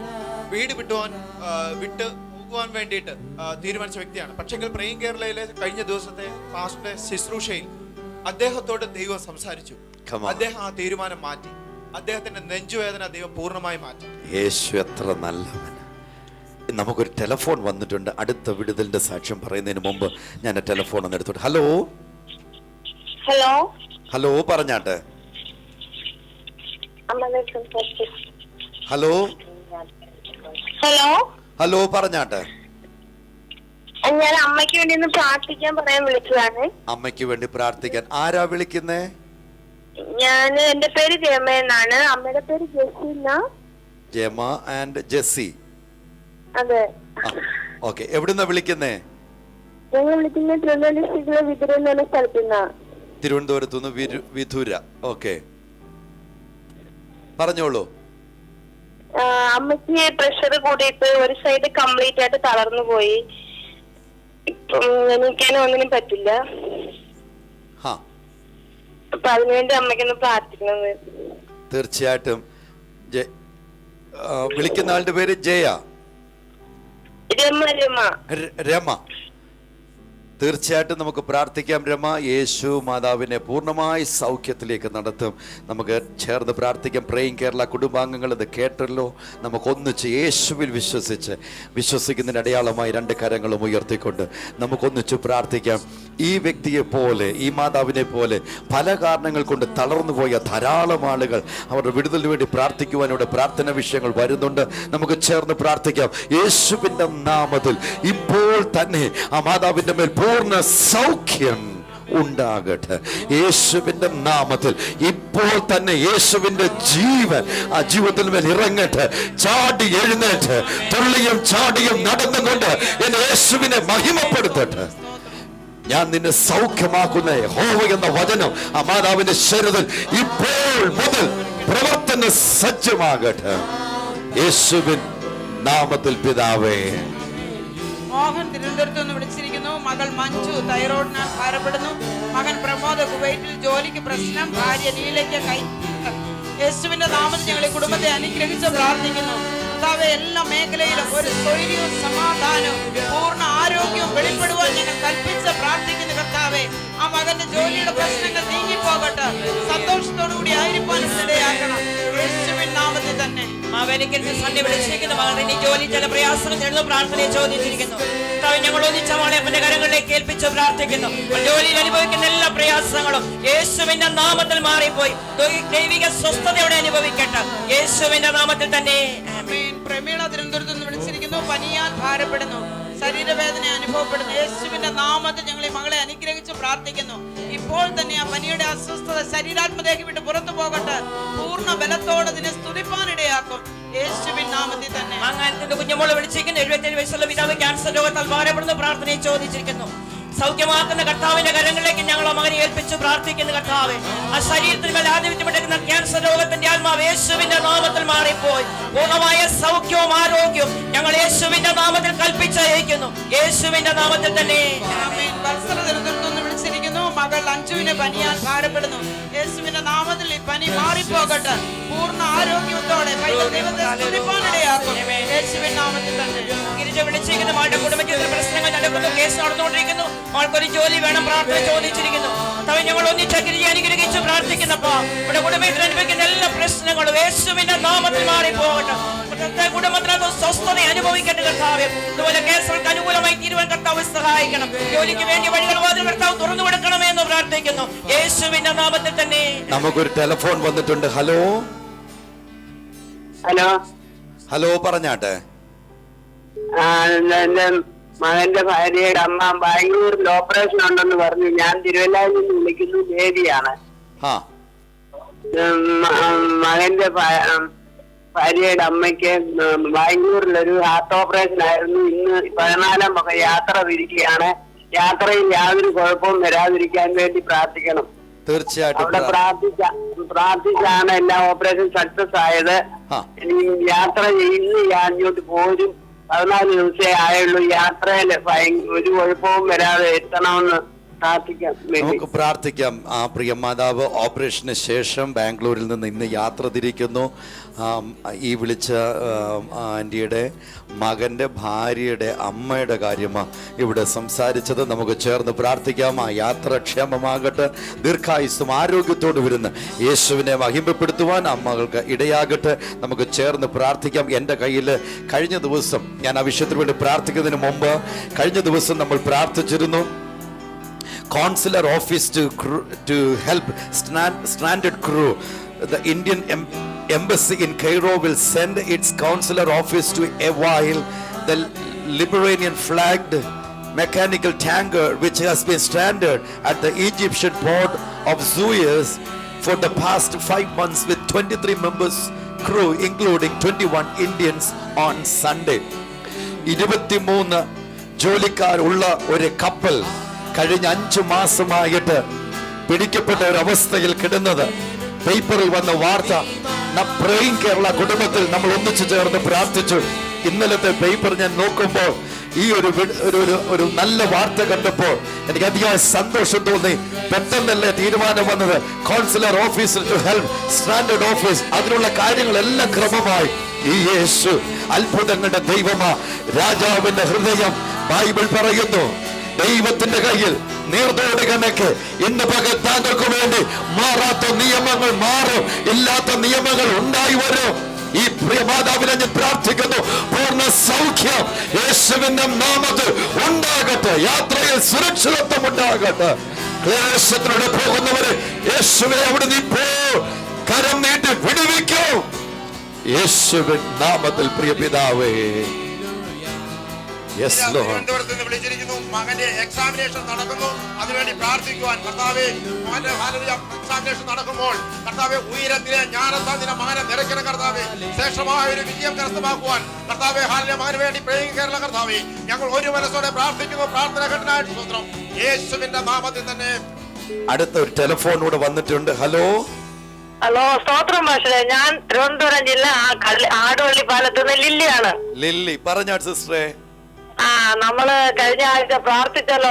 S4: വീട് വിട്ടു പോകുവാൻ വേണ്ടിയിട്ട് തീരുമാനിച്ച വ്യക്തിയാണ്. പക്ഷെങ്കിൽ പ്രേയിങ് കേരളയിലെ കഴിഞ്ഞ ദിവസത്തെ പാസ്റ്ററുടെ ശുശ്രൂഷയിൽ അദ്ദേഹത്തോട് ദൈവം സംസാരിച്ചു. അദ്ദേഹം ആ തീരുമാനം മാറ്റി. അദ്ദേഹത്തിന്റെ നെഞ്ചുവേദന ദൈവം പൂർണ്ണമായി മാറ്റി.
S2: യേശു എത്ര നല്ലവൻ. നമുക്കൊരു ടെലിഫോൺ വന്നിട്ടുണ്ട്. അടുത്ത വിടുതലിന്റെ സാക്ഷ്യം പറയുന്നതിന് മുമ്പ് ഞാൻ ടെലിഫോൺ ഒന്ന് എടുത്തോട്ടെ. ഹലോ ഹലോ പറഞ്ഞാട്ടെ. ഹലോ ഹലോ പറഞ്ഞാട്ടെ.
S5: ഞാൻ അമ്മയ്ക്ക് വേണ്ടി ഒന്ന് പ്രാർത്ഥിക്കാൻ പറയാൻ വിളിച്ചതാണ്.
S2: അമ്മയ്ക്ക് വേണ്ടി പ്രാർത്ഥിക്കാൻ ആരാ വിളിക്കുന്നേ?
S5: ഞാൻ, എന്റെ പേര് ജയമ എന്നാണ്. അമ്മയുടെ പേര് ജെസ്സി.
S2: Jama and Jessie.
S5: അതെ.
S2: ഓക്കെ, എവിടുന്നാ വിളിക്കുന്നേ?
S5: ഞങ്ങൾ വിളിക്കുന്ന തിരുവനന്തപുരം ഡിസ്ട്രിക്റ്റിലെ വിതുര എന്ന് പറഞ്ഞ സ്ഥലത്തുനിന്നാ.
S2: തിരുവനന്തപുരത്ത് നിന്ന് വിതുര. ഓക്കെ, പറഞ്ഞോളൂ.
S5: അമ്മയ്ക്ക് പ്രഷർ കൂടിയിട്ട് ഒരു സൈഡ് കംപ്ലീറ്റ് ആയിട്ട് തളർന്നു പോയി. ഇപ്പം എണീക്കാനും ഒന്നിനും പറ്റില്ല. അപ്പൊ അതിനുവേണ്ടി അമ്മയ്ക്കൊന്ന് പ്രാർത്ഥിക്കുന്നത്.
S2: തീർച്ചയായിട്ടും. വിളിക്കുന്ന ആളുടെ പേര് ജയ? രമ. തീർച്ചയായിട്ടും നമുക്ക് പ്രാർത്ഥിക്കാം. രമ, യേശു മാതാവിനെ പൂർണ്ണമായി സൗഖ്യത്തിലേക്ക് നടത്തും. നമുക്ക് ചേർന്ന് പ്രാർത്ഥിക്കാം. പ്രേയിങ് കേരള കുടുംബാംഗങ്ങൾ ഇത് കേട്ടല്ലോ. നമുക്കൊന്നിച്ച് യേശുവിൽ വിശ്വസിക്കുന്നതിന് അടയാളമായി രണ്ട് കരങ്ങളും ഉയർത്തിക്കൊണ്ട് നമുക്കൊന്നിച്ച് പ്രാർത്ഥിക്കാം. ഈ വ്യക്തിയെ പോലെ, ഈ മാതാവിനെ പോലെ പല കാരണങ്ങൾ കൊണ്ട് തളർന്നു പോയ ധാരാളം ആളുകൾ അവരുടെ വിടുതലിന് വേണ്ടി പ്രാർത്ഥിക്കുവാൻ ഇവിടെ പ്രാർത്ഥന വിഷയങ്ങൾ വരുന്നുണ്ട്. നമുക്ക് ചേർന്ന് പ്രാർത്ഥിക്കാം. യേശുവിൻ്റെ നാമത്തിൽ ഇപ്പോൾ തന്നെ ആ മാതാവിൻ്റെ മേൽ പൂർണ്ണ സൗഖ്യം ഉണ്ടാകട്ടെ. യേശുവിന്റെ നാമത്തിൽ ഇപ്പോൾ തന്നെ യേശുവിന്റെ ജീവൻ ആ ജീവിതത്തിൽ മേൽ ഇറങ്ങട്ടെ. ചാടി എഴുന്നേറ്റ് തുള്ളിയും ചാടിയും നടന്നുകൊണ്ട് എന്നെ യേശുവിനെ മഹിമപ്പെടുത്തട്ടെ. ഞാൻ നിന്നെ സൗഖ്യമാക്കുന്ന യഹോവ എന്ന വചനം ആ മാതാവിന്റെ ശരീരത്തിൽ ഇപ്പോൾ മുതൽ പ്രവർത്തന സജ്ജമാകട്ടെ. യേശുവിൻ നാമത്തിൽ പിതാവേ.
S6: മോഹൻ തിരുവനന്തപുരത്ത് നിന്ന് വിളിച്ചിരിക്കുന്നു. മകൾ മഞ്ജു തൈറോയിഡിനാൽ ഭാരപ്പെടുന്നു. മകൻ പ്രമോദ് കുവൈറ്റിൽ ജോലിക്ക് പ്രശ്നം. ഭാര്യ ലീലയ്ക്ക് കൈ. യേശുവിന്റെ നാമത്തിൽ ഞങ്ങൾ ഈ കുടുംബത്തെ അനുഗ്രഹിച്ച് പ്രാർത്ഥിക്കുന്നു. കർത്താവേ, എല്ലാ മേഖലയിലും ഒരു സ്വൈര്യവും സമാധാനവും പൂർണ്ണ ആരോഗ്യവും വെളിപ്പെടുവാൻ ഞങ്ങൾ കൽപ്പിച്ച് പ്രാർത്ഥിക്കുന്നു. കർത്താവേ, ആ മകന്റെ ജോലിയുടെ പ്രശ്നങ്ങൾ നീങ്ങിപ്പോകട്ടെ. സന്തോഷത്തോടു കൂടി ആയിരിക്കാനും ഇടയാക്കണം. യേശുവിൻ നാമത്തിൽ തന്നെ.
S7: അവനിക്ക് സന്ധി വിളിച്ചിരിക്കുന്നു. മകളുടെ ജോലി ചില പ്രയാസങ്ങൾ നേടുന്നു. പ്രാർത്ഥനയെ ചോദിച്ചിരിക്കുന്നു. ഞങ്ങൾ ഒന്നിച്ച മകളെ അവന്റെ കരങ്ങളിലേക്ക് ഏൽപ്പിച്ച് പ്രാർത്ഥിക്കുന്നു. ജോലിയിൽ അനുഭവിക്കുന്ന എല്ലാ പ്രയാസങ്ങളും യേശുവിന്റെ നാമത്തിൽ മാറിപ്പോയി ദൈവിക സ്വസ്ഥതയോടെ അനുഭവിക്കട്ടെ. യേശുവിന്റെ നാമത്തിൽ തന്നെ.
S6: പ്രമീള തിരുവനന്തപുരത്ത് നിന്ന് വിളിച്ചിരിക്കുന്നു. പനിയാൽ ഭാരപ്പെടുന്നു. ശരീരവേദന അനുഭവപ്പെടുന്നു. യേശുവിന്റെ നാമത്തിൽ ഞങ്ങൾ ഈ മകളെ അനുഗ്രഹിച്ച് പ്രാർത്ഥിക്കുന്നു. ഇപ്പോൾ തന്നെ ആ പനിയുടെ അസ്വസ്ഥത ശരീരാത്മതയ്ക്ക് വിട്ട് പുറത്തു പോകട്ടെ. പൂർണ്ണ ബലത്തോടെ ഇതിനെ സ്തുതിപ്പാനിടയാക്കും. യേശുവിൻ നാമത്തിൽ തന്നെ.
S7: അങ്ങനത്തെ കുഞ്ഞുമോളെ വിളിച്ചിരിക്കുന്നു. 77 വയസ്സുള്ള പിതാവ് ക്യാൻസർ രോഗത്താൽ ഭാരപ്പെടുന്നു. പ്രാർത്ഥനയെ ചോദിച്ചിരിക്കുന്നു. സൗഖ്യമാക്കുന്ന കർത്താവിന്റെ കരങ്ങളിലേക്ക് ഞങ്ങൾ മകനെ ഏൽപ്പിച്ചു പ്രാർത്ഥിക്കുന്നു. കർത്താവേ, ആ ശരീരത്തിന് മേൽ ആധിപത്യപ്പെടുന്ന ക്യാൻസർ രോഗത്തിന്റെ ആത്മാവ് യേശുവിന്റെ നാമത്തിൽ മാറിപ്പോയി പൂർണ്ണമായ സൗഖ്യവും ആരോഗ്യവും ഞങ്ങൾ യേശുവിന്റെ നാമത്തിൽ കൽപ്പിച്ചയക്കുന്നു. യേശുവിന്റെ നാമത്തിൽ തന്നെ.
S6: വിളിച്ചിരിക്കുന്നു. മകൾ അഞ്ജുവിന് പനിയാൽ ഭാരപ്പെടുന്നു. യേശുവിന്റെ നാമത്തിൽ ഈ പനി മാറിപ്പോകട്ടെ. പൂർണ്ണ ആരോഗ്യത്തോടെ യേശുവിൻ നാമത്തിൽ തന്നെ.
S7: ഗിരിജ വിളിച്ചിരിക്കുന്നു. മകളുടെ കുടുംബത്തിൽ പ്രശ്നങ്ങൾ നടക്കുന്നു. കേസ് നടന്നുകൊണ്ടിരിക്കുന്നു. മകൾക്കൊരു ജോലി വേണം. പ്രാർത്ഥന ചോദിച്ചിരിക്കുന്നു. ഞങ്ങൾ ഒന്നിച്ച ഗിരിജ അനുഗ്രഹിച്ച് പ്രാർത്ഥിക്കുന്നപ്പോ ഇവിടെ കുടുംബത്തിൽ അനുഭവിക്കുന്ന എല്ലാ പ്രശ്നങ്ങളും യേശുവിന്റെ നാമത്തിൽ മാറിപ്പോകട്ടെ. കുടുംബത്തിനകത്ത് സ്വസ്ഥത അനുഭവിക്കേണ്ട കർത്താവ്. ഇതുപോലെ കേസുകൾക്ക് അനുകൂലമായി തീരുവാൻ കർത്താവ് സഹായിക്കണം. ജോലിക്ക് വേണ്ടി വഴികൾ വാതിൽ കർത്താവ് തുറന്നു കൊടുക്കണമേ എന്ന് പ്രാർത്ഥിക്കുന്നു. യേശുവിന്റെ നാമത്തിൽ തന്നെ.
S2: നമുക്കൊരു ടെലിഫോൺ വന്നിട്ടുണ്ട്. ഹലോ
S8: ഹലോ
S2: ഹലോ പറഞ്ഞാട്ടെ.
S8: എന്റെ മകന്റെ ഭാര്യയുടെ അമ്മ ബാംഗ്ലൂരിൽ ഓപ്പറേഷൻ ഉണ്ടെന്ന് പറഞ്ഞു. ഞാൻ തിരുവല്ലയിൽ നിന്ന് വിളിക്കുന്നു. ദേവിയാണ്. മകന്റെ ഭാര്യയുടെ അമ്മയ്ക്ക് ബാംഗ്ലൂരിലൊരു ഹാർട്ട് ഓപ്പറേഷൻ ആയിരുന്നു. ഇന്ന് 14 യാത്ര തിരിക്കുകയാണ്. യാത്രയിൽ യാതൊരു കുഴപ്പവും വരാതിരിക്കാൻ വേണ്ടി പ്രാർത്ഥിക്കണം.
S2: തീർച്ചയായിട്ടും
S8: അവിടെ പ്രാർത്ഥിച്ചാണ് എല്ലാ ഓപ്പറേഷൻ സക്സസ് ആയത്. യാത്ര ഇന്ന് അങ്ങോട്ട് പോരും. 14 ദിവസമേ ആയുള്ളൂ. യാത്രയിൽ ഒരു കുഴപ്പവും വരാതെ എത്തണമെന്ന്
S2: നമുക്ക് പ്രാർത്ഥിക്കാം. ആ പ്രിയ മാതാവ് ഓപ്പറേഷന് ശേഷം ബാംഗ്ലൂരിൽ നിന്ന് ഇന്ന് യാത്ര തിരിക്കുന്നു. ഈ വിളിച്ച ആൻറ്റിയുടെ മകൻ്റെ ഭാര്യയുടെ അമ്മയുടെ കാര്യമാണ് ഇവിടെ സംസാരിച്ചത്. നമുക്ക് ചേർന്ന് പ്രാർത്ഥിക്കാം. ആ യാത്ര ക്ഷേമമാകട്ടെ. ദീർഘായുസ്സും ആരോഗ്യത്തോട് വരുന്ന യേശുവിനെ മഹിമപ്പെടുത്തുവാൻ അമ്മകൾക്ക് ഇടയാകട്ടെ. നമുക്ക് ചേർന്ന് പ്രാർത്ഥിക്കാം. എൻ്റെ കയ്യിൽ കഴിഞ്ഞ ദിവസം ഞാൻ ആ വിഷയത്തിന് വേണ്ടി പ്രാർത്ഥിക്കുന്നതിന് മുമ്പ് കഴിഞ്ഞ ദിവസം നമ്മൾ പ്രാർത്ഥിച്ചിരുന്നു. Consular office to help stranded crew. The Indian embassy in Cairo will send its consular office to Awil, the Liberian flagged mechanical tanker which has been stranded at the Egyptian port of Suez for the past 5 months with 23 members crew including 21 Indians on Sunday. 23 ജോലിക്കാരുള്ള ഒരു കപ്പൽ കഴിഞ്ഞ 5 മാസമായിട്ട് പിടിക്കപ്പെട്ട ഒരു അവസ്ഥയിൽ കിടന്നത് പേപ്പറിൽ വന്ന വാർത്ത. പ്രേയിങ് കേരള കുടുംബത്തിൽ നമ്മൾ ഒന്നിച്ചു ചേർന്ന് പ്രാർത്ഥിച്ചു. ഇന്നലത്തെ പേപ്പർ ഞാൻ നോക്കുമ്പോൾ ഈ ഒരു നല്ല വാർത്ത കണ്ടപ്പോൾ എനിക്ക് അധികം സന്തോഷം തോന്നി. പെട്ടെന്നല്ലേ തീരുമാനം വന്നത്. Councillor officer to help standard office, അതിനുള്ള കാര്യങ്ങളെല്ലാം ക്രമമായി. ഈ യേശു അത്ഭുതങ്ങളുടെ ദൈവമാ. രാജാവിന്റെ ഹൃദയം ബൈബിൾ പറയുന്നു ദൈവത്തിന്റെ കയ്യിൽ നീർത്തോട് കണക്ക്. ഇന്ന് പകൽ താങ്കൾക്ക് വേണ്ടി മാറാത്ത നിയമങ്ങൾ മാറും, ഇല്ലാത്ത നിയമങ്ങൾ ഉണ്ടായി വരും. ഈ പ്രിയ മാതാവിനെ ഞാൻ പ്രാർത്ഥിക്കുന്നു, പൂർണ്ണ സൗഖ്യം യേശുവിന്റെ നാമത്തിൽ ഉണ്ടാകട്ടെ. യാത്രയിൽ സുരക്ഷിതത്വം ഉണ്ടാകട്ടെ. ക്ലേശത്തിലൂടെ പോകുന്നവരെ യേശുവെ അവിടുന്ന് ഇപ്പോൾ കരം നീട്ടി വിടുവിക്കും യേശുവിൻ നാമത്തിൽ. പ്രിയ പിതാവേ,
S9: വിളിച്ചിരിക്കുന്നു. മകന്റെ എക്സാമിനേഷൻ നടക്കുന്നു, അതിനുവേണ്ടി പ്രാർത്ഥിക്കുവാൻ കർത്താവേ. മകന്റെ എക്സാമിനേഷൻ നടക്കുമ്പോൾ കർത്താവെ ഉയരത്തിലെ ജ്ഞാനത്താൽ മകനെ നിറയ്ക്കണം കർത്താവെ. ശ്രേഷ്ഠമായ ഒരു വിജയം കരസ്ഥമാക്കുവാൻ കർത്താവെ ഹാലിലെ മകന് വേണ്ടി പ്രേയിങ് കേരള കർത്താവെ ഞങ്ങൾ ഒരു മനസ്സോടെ പ്രാർത്ഥിക്കുന്നു. പ്രാർത്ഥന ഘടനായിട്ട് സ്വന്തം യേശുവിന്റെ നാമത്തിൽ തന്നെ.
S2: അടുത്ത ഒരു ടെലിഫോണിലൂടെ വന്നിട്ടുണ്ട്. ഹലോ
S5: ഹലോ, സ്തോത്രം മാഷേ. ഞാൻ തിരുവനന്തപുരം ജില്ല ആടുവള്ളി പാലത്തുനിന്ന് ലില്ലിയാണ്.
S2: ലില്ലി പറഞ്ഞ സിസ്റ്ററെ.
S5: നമ്മള് കഴിഞ്ഞ ആഴ്ച പ്രാർത്ഥിച്ചല്ലോ.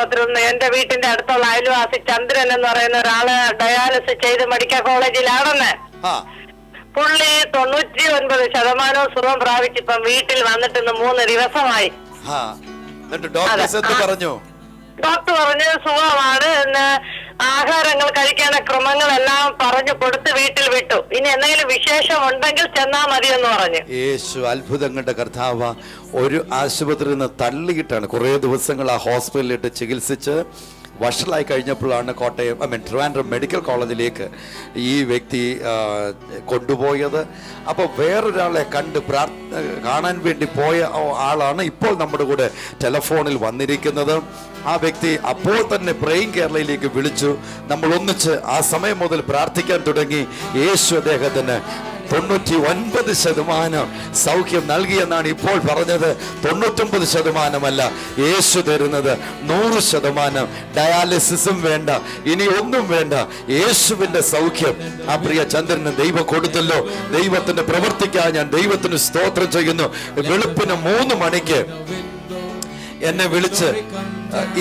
S5: എന്റെ വീട്ടിന്റെ അടുത്തുള്ള അയൽവാസി ചന്ദ്രൻ എന്ന് പറയുന്ന ഒരാള് ഡയാലിസിസ് ചെയ്ത് മെഡിക്കൽ കോളേജിലാണെന്ന്. പുള്ളി 99% സുഖം പ്രാപിച്ചിപ്പം വീട്ടിൽ വന്നിട്ട് 3 ദിവസമായി. ഡോക്ടർ പറഞ്ഞു സുഖമാണ് എന്ന്. ആഹാരങ്ങൾ കഴിക്കേണ്ട ക്രമങ്ങളെല്ലാം പറഞ്ഞു കൊടുത്ത് വീട്ടിൽ വിട്ടു. ഇനി എന്തെങ്കിലും വിശേഷം ഉണ്ടെങ്കിൽ ചെന്നാ മതി എന്ന് പറഞ്ഞു.
S2: യേശു അത്ഭുതങ്ങളുടെ കർത്താവ്. ഒരു ആശുപത്രിയിൽ നിന്ന് തള്ളിയിട്ടാണ് കുറെ ദിവസങ്ങൾ ആ ഹോസ്പിറ്റലിലിട്ട് ചികിത്സിച്ച് വഷളായി കഴിഞ്ഞപ്പോഴാണ് ട്രിവാൻഡ്രം മെഡിക്കൽ കോളേജിലേക്ക് ഈ വ്യക്തി കൊണ്ടുപോയത്. അപ്പോൾ വേറൊരാളെ കാണാൻ വേണ്ടി പോയ ആളാണ് ഇപ്പോൾ നമ്മുടെ കൂടെ ടെലിഫോണിൽ വന്നിരിക്കുന്നത്. ആ വ്യക്തി അപ്പോൾ തന്നെ പ്രേയിങ് കേരളയിലേക്ക് വിളിച്ചു. നമ്മൾ ഒന്നിച്ച് ആ സമയം മുതൽ പ്രാർത്ഥിക്കാൻ തുടങ്ങി. യേശു അദ്ദേഹത്തിന് 99% സൗഖ്യം നൽകിയെന്നാണ് ഇപ്പോൾ പറഞ്ഞത്. 99% യേശു തരുന്നത് 100%. ഡയാലിസിസും വേണ്ട, ഇനി ഒന്നും വേണ്ട. യേശുവിന്റെ സൗഖ്യം ആ പ്രിയ ചന്ദ്രന് ദൈവം കൊടുത്തല്ലോ. ദൈവത്തിന്റെ പ്രവർത്തിക്കാൻ ഞാൻ ദൈവത്തിന് സ്തോത്രം ചെയ്യുന്നു. വെളുപ്പിന് 3 മണിക്ക് എന്നെ വിളിച്ച്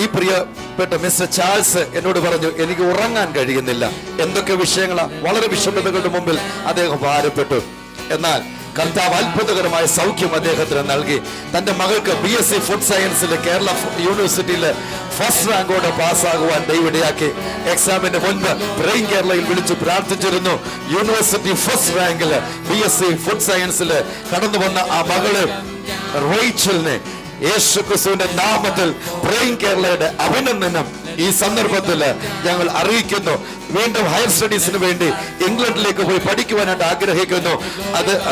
S2: ഈ പ്രിയപ്പെട്ട മിസ്റ്റർ ചാൾസ് എന്നോട് പറഞ്ഞു, എനിക്ക് ഉറങ്ങാൻ കഴിയുന്നില്ല. എന്തൊക്കെ വിഷയങ്ങളാ, വളരെ വിഷമതകളുടെ മുമ്പിൽ അദ്ദേഹം ഭാരപ്പെട്ടു. എന്നാൽ കർത്താവ് അത്ഭുതകരമായ സൗഖ്യം അദ്ദേഹത്തിന് നൽകി. തന്റെ മകൾക്ക് BSc ഫുഡ് സയൻസിൽ കേരള യൂണിവേഴ്സിറ്റിയിൽ ഫസ്റ്റ് റാങ്കോടെ പാസ്സാകുവാൻ ദൈവമിടയാക്കി. എക്സാമിന് മുൻപ് പ്രേയിങ് കേരളയിൽ വിളിച്ച് പ്രാർത്ഥിച്ചിരുന്നു. യൂണിവേഴ്സിറ്റി ഫസ്റ്റ് റാങ്കിൽ BSc ഫുഡ് സയൻസിൽ കടന്നു വന്ന ആ മകള് റേച്ചലിനെ യേശു ക്രിസ്തുവിന്റെ നാമത്തിൽ പ്രേയിങ് കേരളയുടെ അഭിനന്ദനം ഈ സന്ദർഭത്തിൽ ഞങ്ങൾ അറിയിക്കുന്നു. വീണ്ടും ഹയർ സ്റ്റഡീസിന് വേണ്ടി ഇംഗ്ലണ്ടിലേക്ക് പോയി പഠിക്കുവാനായിട്ട് ആഗ്രഹിക്കുന്നു.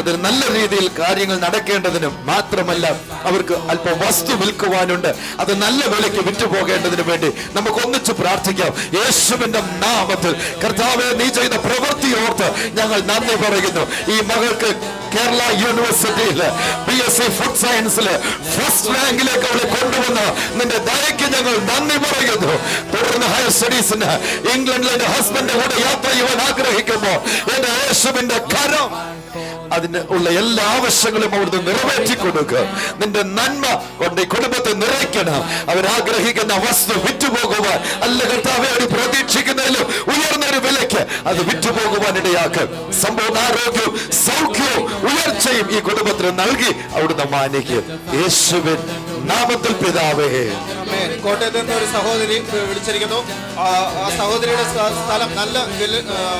S2: അത് നല്ല രീതിയിൽ കാര്യങ്ങൾ നടക്കേണ്ടതിനും മാത്രമല്ല അവർക്ക് അല്പം വസ്തു വിൽക്കുവാനുണ്ട്. അത് നല്ല വിലയ്ക്ക് വിറ്റുപോകേണ്ടതിന് വേണ്ടി നമുക്ക് ഒന്നിച്ച് പ്രാർത്ഥിക്കാം. യേശുവിന്റെ നാമത്തിൽ കർത്താവേ, നീ ചെയ്ത പ്രവൃത്തി ഓർത്ത് ഞങ്ങൾ നന്ദി പറയുന്നു. ഈ മകൾക്ക് കേരള യൂണിവേഴ്സിറ്റിയിൽ BSc ഫുഡ് സയൻസിൽ ഫസ്റ്റ് റാങ്കിലേക്ക് അവളെ കൊണ്ടുവന്ന നിന്റെ ദയക്ക് ഞങ്ങൾ നന്ദി പറയുന്നു. തുടർന്ന് ഹയർ സ്റ്റഡീസിന് ഇംഗ്ലണ്ടിലെ ഹസ്ബൻഡിന്റെ കൂടെ യാത്ര ചെയ്യുവാൻ ആഗ്രഹിക്കുമ്പോൾ എന്റെ യേശുവിന്റെ കരം അതിന് ഉള്ള എല്ലാ ആവശ്യങ്ങളും അവിടുന്ന് നിറവേറ്റി കൊടുക്കുക. നിന്റെ നന്മ കൊണ്ട് ഈ കുടുംബത്തെ നിറയ്ക്കണം. അവരാഗ്രഹിക്കുന്ന വസ്തു വിറ്റുപോകുവാൻ അല്ല കർത്താവേ, അവർ പ്രതീക്ഷിക്കുന്നതിലും ഉയർന്നൊരു വിലയ്ക്ക് അത് വിറ്റുപോകുവാൻ ഇടയാക്കും. സമ്പൂർണ്ണ ആരോഗ്യവും സൗഖ്യവും ഉയർച്ചയും ഈ കുടുംബത്തിന് നൽകി അവിടുന്ന് മാനിക്കും. യേശുവിൻ നാമത്തിൽ പിതാവേ.
S4: കോട്ടയത്ത് നിന്ന് ഒരു സഹോദരി വിളിച്ചിരിക്കുന്നു. ആ സഹോദരിയുടെ സ്ഥലം നല്ല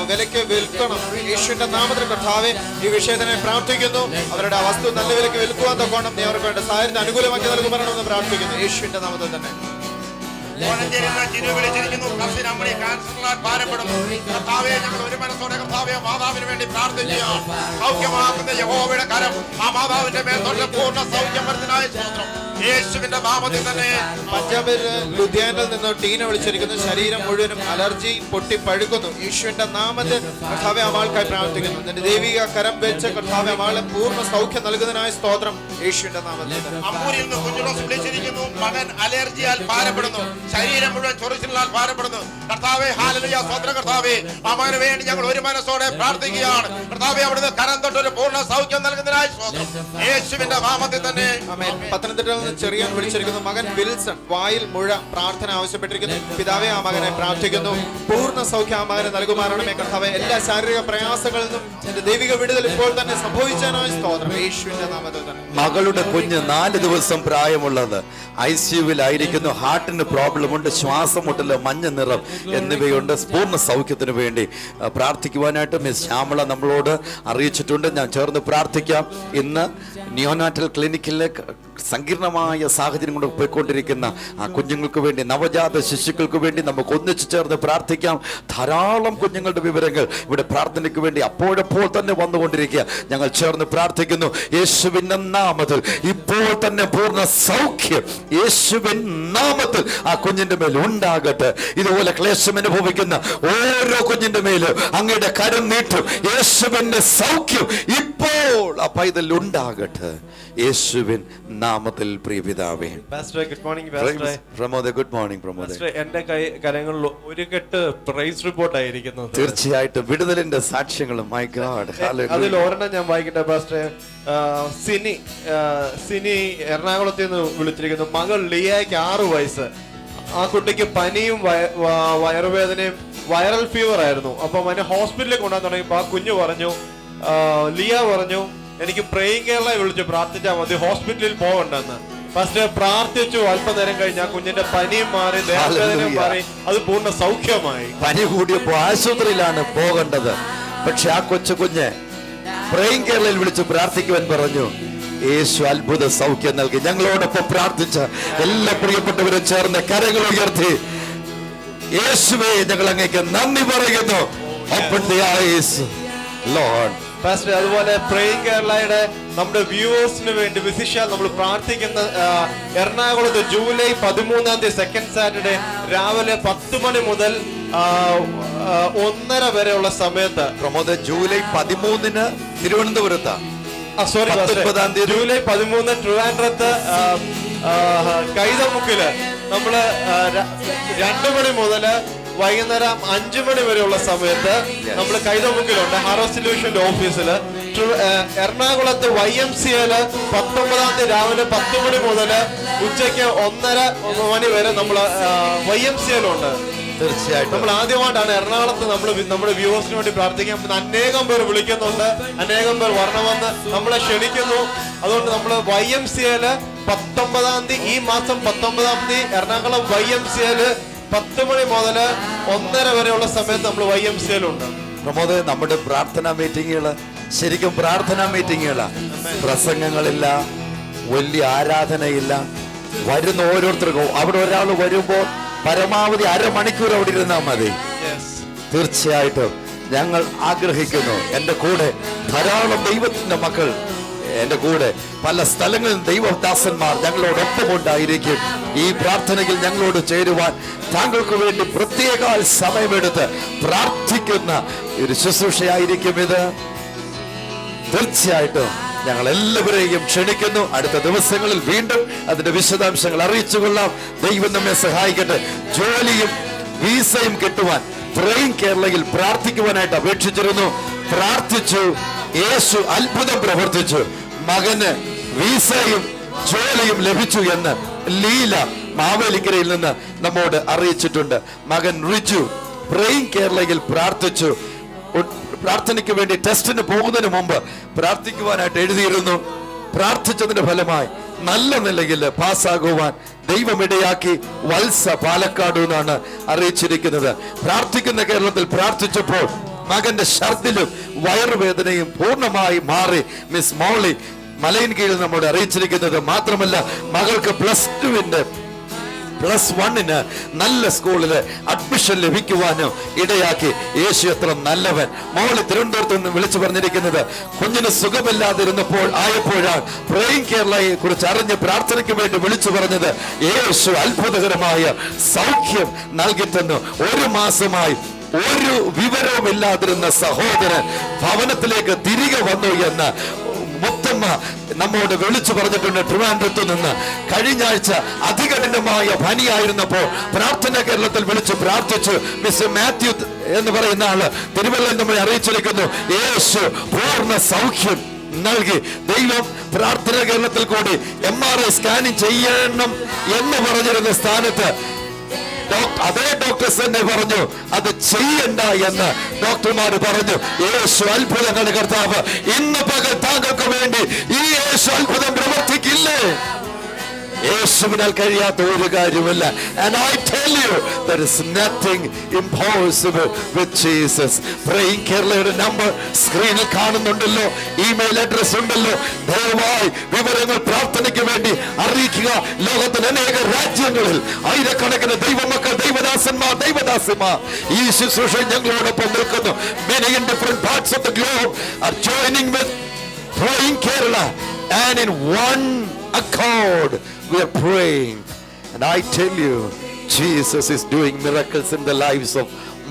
S4: വിലയ്ക്ക് വിൽക്കണം. യേശുവിന്റെ നാമത്തിൽ കർത്താവേ ഈ വിഷയത്തിനെ പ്രാർത്ഥിക്കുന്നു. അവരുടെ ആ വസ്തു നല്ല വിലയ്ക്ക് വിൽക്കുവാൻ തൊക്കണം. നീ അവർക്ക് വേണ്ട സാഹചര്യം അനുകൂലമാക്കി നൽകുമെന്ന് പ്രാർത്ഥിക്കുന്നു യേശുവിന്റെ നാമത്തിൽ തന്നെ.
S9: ഞങ്ങൾ ഒരു മനസ്സോടെ കർത്താവേ മാതാവിന് വേണ്ടി പ്രാർത്ഥിക്കുക. സൗഖ്യമാക്കുന്ന യഹോവയുടെ കരം ആ മാതാവിന്റെ മേൽ പൂർണ്ണ സൗഖ്യം വരുന്നതിനായി സ്തോത്രം. യേശുവിന്റെ നാമത്തിൽ തന്നെ.
S4: പഞ്ചാബില് ലുധിയാനയിൽ നിന്ന് ടീന വിളിച്ചിരിക്കുന്നു. ശരീരം മുഴുവനും അലർജി പൊട്ടി പഴുക്കുന്നു. യേശുവിന്റെ നാമത്തിൽ കർത്താവെ അമാൾക്കായി പ്രാർത്ഥിക്കുന്നു. നിന്റെ ദൈവിക കരം വെച്ച് കർത്താവെ അമാളെ പൂർണ്ണ സൗഖ്യം നൽകുന്നതിനായ സ്തോത്രം യേശുവിന്റെ നാമത്തിൽ.
S9: അമ്പൂരിൽ നിന്ന് കുഞ്ഞുറോസ് വിളിച്ചിരിക്കുന്നു. മകൻ അലർജിയാൽ ഭാരപ്പെടുന്നു, ശരീരം മുഴുവൻ ചൊറിച്ചിലാൽ ഭാരപ്പെടുന്നു. കർത്താവെ ഹല്ലേലൂയ, സ്തോത്രം കർത്താവെ. ആ മകന് വേണ്ടി ഞങ്ങൾ ഒരു മനസ്സോടെ പ്രാർത്ഥിക്കുകയാണ്. കർത്താവെ അവിടുന്ന് കരം തൊട്ടൊരു പൂർണ്ണ സൗഖ്യം നൽകുന്നതിനായി സ്തോത്രം യേശുവിന്റെ നാമത്തിൽ തന്നെ.
S4: പത്തനംതിട്ടയിൽ നിന്ന് ചെറിയാൻ വിളിച്ചിരിക്കുന്നു. മകൻ വിൽസൺ വായിൽ മുഴ പ്രാർത്ഥന ആവശ്യപ്പെട്ടിരിക്കുന്നു. പിതാവെ ആ മകനെ പ്രാർത്ഥിക്കുന്നു. പൂർണ്ണ സൗഖ്യം ആ മകനെ നൽകുമാറാണമേ കർത്താവെ. എല്ലാ ശാരീരിക പ്രയാസങ്ങളിൽ നിന്നും എന്റെ ദൈവിക വിടുതൽ ഇപ്പോൾ തന്നെ സംഭവിച്ചതിനായി സ്തോത്രം യേശുവിന്റെ നാമത്തിൽ തന്നെ.
S2: മകളുടെ കുഞ്ഞ് 4 ദിവസം പ്രായമുള്ളത് ICU-വിലായിരിക്കുന്നു. ഹാർട്ടിന് പ്രോബ്ലം ഉണ്ട്, ശ്വാസം മുട്ടല്, മഞ്ഞ നിറം എന്നിവയുണ്ട്. പൂർണ്ണ സൗഖ്യത്തിന് വേണ്ടി പ്രാർത്ഥിക്കുവാനായിട്ട് മിസ് ശ്യാമള നമ്മളോട് അറിയിച്ചിട്ടുണ്ട്. ഞാൻ ചേർന്ന് പ്രാർത്ഥിക്കാം. ഇന്ന് നിയോനാറ്റൽ ക്ലിനിക്കിലെ സങ്കീർണമായ സാഹചര്യം കൊണ്ട് പോയിക്കൊണ്ടിരിക്കുന്ന ആ കുഞ്ഞുങ്ങൾക്ക് വേണ്ടി, നവജാത ശിശുക്കൾക്ക് വേണ്ടി നമുക്ക് ഒന്നിച്ചു ചേർന്ന് പ്രാർത്ഥിക്കാം. ധാരാളം കുഞ്ഞുങ്ങളുടെ വിവരങ്ങൾ ഇവിടെ പ്രാർത്ഥനയ്ക്ക് വേണ്ടി അപ്പോഴപ്പോൾ തന്നെ വന്നുകൊണ്ടിരിക്കുക. ഞങ്ങൾ ചേർന്ന് പ്രാർത്ഥിക്കുന്നു. യേശുവിന്റെ നാമത്തിൽ ഇപ്പോൾ തന്നെ പൂർണ്ണ സൗഖ്യം യേശുവിൻ നാമത്തിൽ ആ കുഞ്ഞിന്റെ മേൽ ഉണ്ടാകട്ടെ. ഇതുപോലെ ക്ലേശം അനുഭവിക്കുന്ന ഓരോ കുഞ്ഞിന്റെ മേലും അങ്ങയുടെ കരം നീട്ടും. യേശുവിന്റെ സൗഖ്യം ഇപ്പോൾ ആ പൈതൽ ഉണ്ടാകട്ടെ യേശുവിൻ നാമത്തിൽ. പ്രിയ പിതാവേ.
S10: Good morning
S2: Pramod. Good morning Pramod.
S10: എന്റെ കരങ്ങളിൽ ഒരു കെട്ട് പ്രൈസ് റിപ്പോർട്ട് ആയിരിക്കുന്നു.
S2: തീർച്ചയായിട്ടും വിടുതലിന്റെ സാക്ഷ്യങ്ങളും. മൈ ഗോഡ്,
S10: അതിൽ ഒരെണ്ണം ഞാൻ വായിക്കട്ടെ പാസ്റ്ററെ. സിനി എറണാകുളത്ത് നിന്ന് വിളിച്ചിരിക്കുന്നു. മകൾ ലിയയ്ക്ക് 6 വയസ്സ്. ആ കുട്ടിക്ക് പനിയും വയറുവേദനയും വൈറൽ ഫീവർ ആയിരുന്നു. അപ്പൊ അവനെ ഹോസ്പിറ്റലിൽ കൊണ്ടുപോകാൻ തുടങ്ങിയപ്പോ ആ കുഞ്ഞു പറഞ്ഞു, ലിയ പറഞ്ഞു, എനിക്ക് പ്രേയിങ് കേരള വിളിച്ച് പ്രാർത്ഥിച്ചാൽ മതി, ഹോസ്പിറ്റലിൽ പോകണ്ടെന്ന്. ഫസ്റ്റ് പ്രാർത്ഥിച്ചു. അല്പനേരം കഴിഞ്ഞ് ആ കുഞ്ഞിന്റെ പനിയും മാറി, ദേഹവേദനയും മാറി, അത് പൂർണ്ണ സൗഖ്യമായി.
S2: പനി കൂടിയപ്പോ ആശുപത്രിയിലാണ് പോകേണ്ടത്. പക്ഷെ ആ കുഞ്ഞ് പ്രേയിങ് കേരളയിൽ വിളിച്ച് പ്രാർത്ഥിക്കുവാൻ പറഞ്ഞു. യേശു അത്ഭുത സൗഖ്യം നൽകി. ഞങ്ങളോടൊപ്പം പ്രാർത്ഥിച്ച എല്ലാ പ്രിയപ്പെട്ടവരും ചേർന്ന് കരങ്ങൾ ഉയർത്തി യേശുവേ ഞങ്ങൾ അങ്ങേക്ക് നന്ദി പറയുന്നു. Open the eyes, Lord.
S10: Pastor, അതുപോലെ പ്രേയിങ് കേരളയുടെ നമ്മുടെ വ്യൂവേഴ്സിന് വേണ്ടി വിശിഷ്യാൽ നമ്മൾ പ്രാർത്ഥിക്കുന്ന എറണാകുളത്ത് ജൂലൈ 13 സെക്കൻഡ് സാറ്റർഡേ രാവിലെ 10 മണി മുതൽ 1:30 വരെയുള്ള സമയത്ത്.
S2: പ്രമോദ്, ജൂലൈ 13 തിരുവനന്തപുരത്ത്,
S10: സോറി ജൂലൈ 13 ട്രിവാൻഡ്രത്ത് കൈതമുക്കില് നമ്മള് 2 മണി മുതൽ വൈകുന്നേരം 5 മണി വരെയുള്ള സമയത്ത് നമ്മൾ കൈതമുക്കിലുണ്ട്, ഹാറോ സൊല്യൂഷന്റെ ഓഫീസില്. എറണാകുളത്ത് YMCA 19 രാവിലെ 10 മണി മുതൽ ഉച്ചയ്ക്ക് 1:30 മണി വരെ നമ്മൾ YMCA-ലുണ്ട്.
S2: തീർച്ചയായിട്ടും
S10: നമ്മൾ ആദ്യമായിട്ടാണ് എറണാകുളത്ത് നമ്മുടെ വ്യൂവേഴ്സിന് വേണ്ടി പ്രാർത്ഥിക്കാൻ. അനേകം പേർ വിളിക്കുന്നുണ്ട്, അനേകം പേർ വരണമെന്ന് നമ്മളെ ക്ഷണിക്കുന്നു. അതുകൊണ്ട് നമ്മൾ YMCA 19 ഈ മാസം 19 എറണാകുളം YMCA 10 മണി മുതൽ 1:30 വരെയുള്ള സമയത്ത് നമ്മൾ YMCA-ലുണ്ട്.
S2: പ്രമോദ്, നമ്മുടെ പ്രാർത്ഥനാ മീറ്റിങ്ങുകള് ശരിക്കും പ്രാർത്ഥനാ മീറ്റിങ്ങുകളാ. പ്രസംഗങ്ങളില്ല, വലിയ ആരാധനയില്ല. വരുന്ന ഓരോരുത്തർക്കും അവിടെ ഒരാൾ വരുമ്പോൾ പരമാവധി അരമണിക്കൂർ അവിടെ ഇരുന്നാൽ മതി. തീർച്ചയായിട്ടും ഞങ്ങൾ ആഗ്രഹിക്കുന്നു. എൻ്റെ കൂടെ ധാരാളം ദൈവത്തിന്റെ മക്കൾ, എൻ്റെ കൂടെ പല സ്ഥലങ്ങളിൽ ദൈവദാസന്മാർ ഞങ്ങളോടൊപ്പം ഉണ്ടായിരിക്കും. ഈ പ്രാർത്ഥനയിൽ ഞങ്ങളോട് ചേരുവാൻ താങ്കൾക്ക് വേണ്ടി പ്രത്യേക സമയമെടുത്ത് പ്രാർത്ഥിക്കുന്ന ഒരു ശുശ്രൂഷയായിരിക്കും ഇത്. തീർച്ചയായിട്ടും ഞങ്ങൾ എല്ലാവരെയും ക്ഷണിക്കുന്നു. അടുത്ത ദിവസങ്ങളിൽ വീണ്ടും അതിന്റെ വിശദാംശങ്ങൾ അറിയിച്ചുകൊള്ളാം. ദൈവം നമ്മെ സഹായിക്കട്ടെ. ജോലിയും വീസയും കിട്ടുവാൻ പ്രേയിങ് കേരളയിൽ പ്രാർത്ഥിക്കുവാനായിട്ട് അപേക്ഷിച്ചിരുന്നു. പ്രാർത്ഥിച്ചു. യേശു അത്ഭുതം പ്രവർത്തിച്ചു. മകന് വീസയും ജോലിയും ലഭിച്ചു എന്ന് ലീല മാവേലിക്കരയിൽ നിന്ന് നമ്മോട് അറിയിച്ചിട്ടുണ്ട്. മകൻ റിജു പ്രേയിങ് കേരളയിൽ പ്രാർത്ഥിച്ചു. പ്രാർത്ഥനയ്ക്ക് വേണ്ടി ടെസ്റ്റിന് പോകുന്നതിന് മുമ്പ് പ്രാർത്ഥിക്കുവാനായിട്ട് എഴുതിയിരുന്നു. പ്രാർത്ഥിച്ചതിന്റെ ഫലമായി നല്ല നിലയിൽ പാസ്സാകുവാൻ ദൈവമിടയാക്കി. വത്സ പാലക്കാട് എന്നാണ് അറിയിച്ചിരിക്കുന്നത്. പ്രാർത്ഥിക്കുന്ന കേരളത്തിൽ പ്രാർത്ഥിച്ചപ്പോൾ മകന്റെ ഛർദിലും വയറുവേദനയും പൂർണ്ണമായി മാറി. മിസ് മോളി മലയിൻ കീഴിൽ നമ്മോട് അറിയിച്ചിരിക്കുന്നത് മാത്രമല്ല, മകൾക്ക് +2 +1 നല്ല സ്കൂളിൽ അഡ്മിഷൻ ലഭിക്കുവാനും ഇടയാക്കി. യേശു എത്ര നല്ലവൻ. മോള് തിരുവനന്തപുരത്ത് നിന്ന് വിളിച്ചു പറഞ്ഞിരിക്കുന്നത് കുഞ്ഞിന് സുഖമില്ലാതിരുന്നപ്പോൾ ആയപ്പോഴാണ് പ്രേയിങ് കേരളയെ കുറിച്ച് അറിഞ്ഞ് പ്രാർത്ഥനയ്ക്ക് വേണ്ടി വിളിച്ചു പറഞ്ഞത്. യേശു അത്ഭുതകരമായ സൗഖ്യം നൽകിത്തന്നു. 1 മാസമായി ഒരു വിവരവുമില്ലാതിരുന്ന സഹോദരൻ ഭവനത്തിലേക്ക് തിരികെ വന്നു എന്ന് മുത്തമ്മ നമ്മോട് വിളിച്ചു പറഞ്ഞിട്ടുണ്ട്. ട്രിവാൻഡ്രത്തു നിന്ന് കഴിഞ്ഞ ആഴ്ച അതികഠിനമായ പനിയായിരുന്നപ്പോൾ പ്രാർത്ഥന കേരളത്തിൽ വിളിച്ചു പ്രാർത്ഥിച്ചു. മിസ്റ്റർ മാത്യു എന്ന് പറയുന്ന ആള് തിരുവല്ലയിൽ നമ്മളെ അറിയിച്ചിരിക്കുന്നു. യേശു പൂർണ്ണ സൗഖ്യം നൽകി. ദൈവം പ്രാർത്ഥന കേരളത്തിൽ കൂടി MRI സ്കാനിങ് ചെയ്യണം എന്ന് പറഞ്ഞിരുന്ന സ്ഥാനത്ത് അതേ ഡോക്ടേഴ്സ് തന്നെ പറഞ്ഞു അത് ചെയ്യണ്ട എന്ന് ഡോക്ടർമാർ പറഞ്ഞു. യേശു അത്ഭുതങ്ങളുടെ കർത്താവ്. ഇന്ന് പകൽ താങ്കൾക്ക് വേണ്ടി ഈ യേശു അത്ഭുതം പ്രവർത്തിക്കില്ലേ? യേശുവിനാൽ കഴിയാത്ത ഒരു കാര്യമില്ല. And I tell you there is nothing impossible with Jesus. Praying കേരളയുടെ നമ്പർ സ്ക്രീനിൽ കാണുന്നുണ്ടല്ലോ, ഇമെയിൽ അഡ്രസ് ഉണ്ടല്ലോ. ദയവായി വിവരങ്ങൾ പ്രാർത്ഥനയ്ക്ക് വേണ്ടി അറിയിക്കുക. ലോകത്തിന് അനേക രാജ്യങ്ങളിൽ ആയിരക്കണക്കിന് ദൈവമക്കൾ, ദൈവദാസന്മാർ ഈ ശുശ്രൂഷ ഞങ്ങളോടൊപ്പം നിൽക്കുന്നു. Many in different parts of the globe are joining with Praying Kerala, and in one accord we are praying. And I tell you, Jesus is doing miracles in the lives of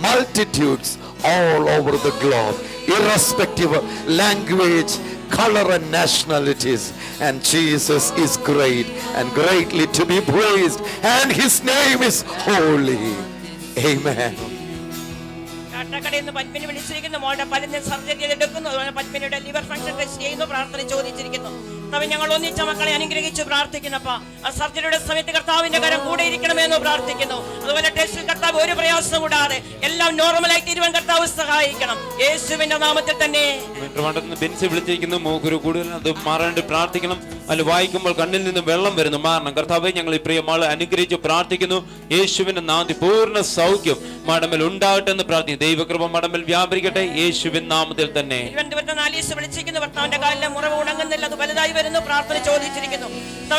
S2: multitudes all over the globe, irrespective of language, color and nationalities. And Jesus is great and greatly to be praised, and his name is holy. Amen.
S7: കടയിൽ നിന്ന് പത്മിനി വിളിച്ചിരിക്കുന്നു. മോളുടെ പല്ലിന് surgery എടുക്കുന്നു. പത്മിനിയുടെ liver function test ചെയ്യുന്നു. പ്രാർത്ഥന ചോദിച്ചിരിക്കുന്നു. ഞങ്ങൾ ഒന്നിച്ച മക്കളെ അനുഗ്രഹിച്ച് പ്രാർത്ഥിക്കുന്നപ്പ ആ സർജറിയുടെ സമയത്ത് കർത്താവിന്റെ കരം കൂടെ ഇരിക്കണമെന്ന് പ്രാർത്ഥിക്കുന്നു. അതുപോലെ ടെസ്റ്റിൽ കർത്താവ് ഒരു പ്രയാസം കൂടാതെ എല്ലാം നോർമലായി തീരുവാൻ കർത്താവ് സഹായിക്കണം. യേശുവിന്റെ നാമത്തിൽ തന്നെ.
S3: ബെൻസി വിളിച്ചിരിക്കുന്നു. മൂക്കൊരു കൂടുതൽ അത് മാറാണ്ട് പ്രാർത്ഥിക്കണം. അതിൽ വായിക്കുമ്പോൾ കണ്ണിൽ നിന്ന് വെള്ളം വരുന്നു, മാറണം. കർത്താവെ, ഞങ്ങൾ ഈ പ്രിയ മകളെ അനുഗ്രഹിച്ച് പ്രാർത്ഥിക്കുന്നു. യേശുവിന്റെ നാമത്തിൽ പൂർണ്ണ സൗഖ്യം മടമൽ ഉണ്ടാകട്ടെ എന്ന് പ്രാർത്ഥിക്കുന്നു. ദൈവകൃപ മടമൽ വ്യാപരിക്കട്ടെ യേശുവിൻ നാമത്തിൽ തന്നെ.
S7: വിളിച്ചിരിക്കുന്നു. ഭർത്താവിന്റെ കാലിലെ മുറിവ് ഉണങ്ങുന്നില്ല, അത് വലുതായി വരുന്നു. പ്രാർത്ഥന ചോദിച്ചിരിക്കുന്നു.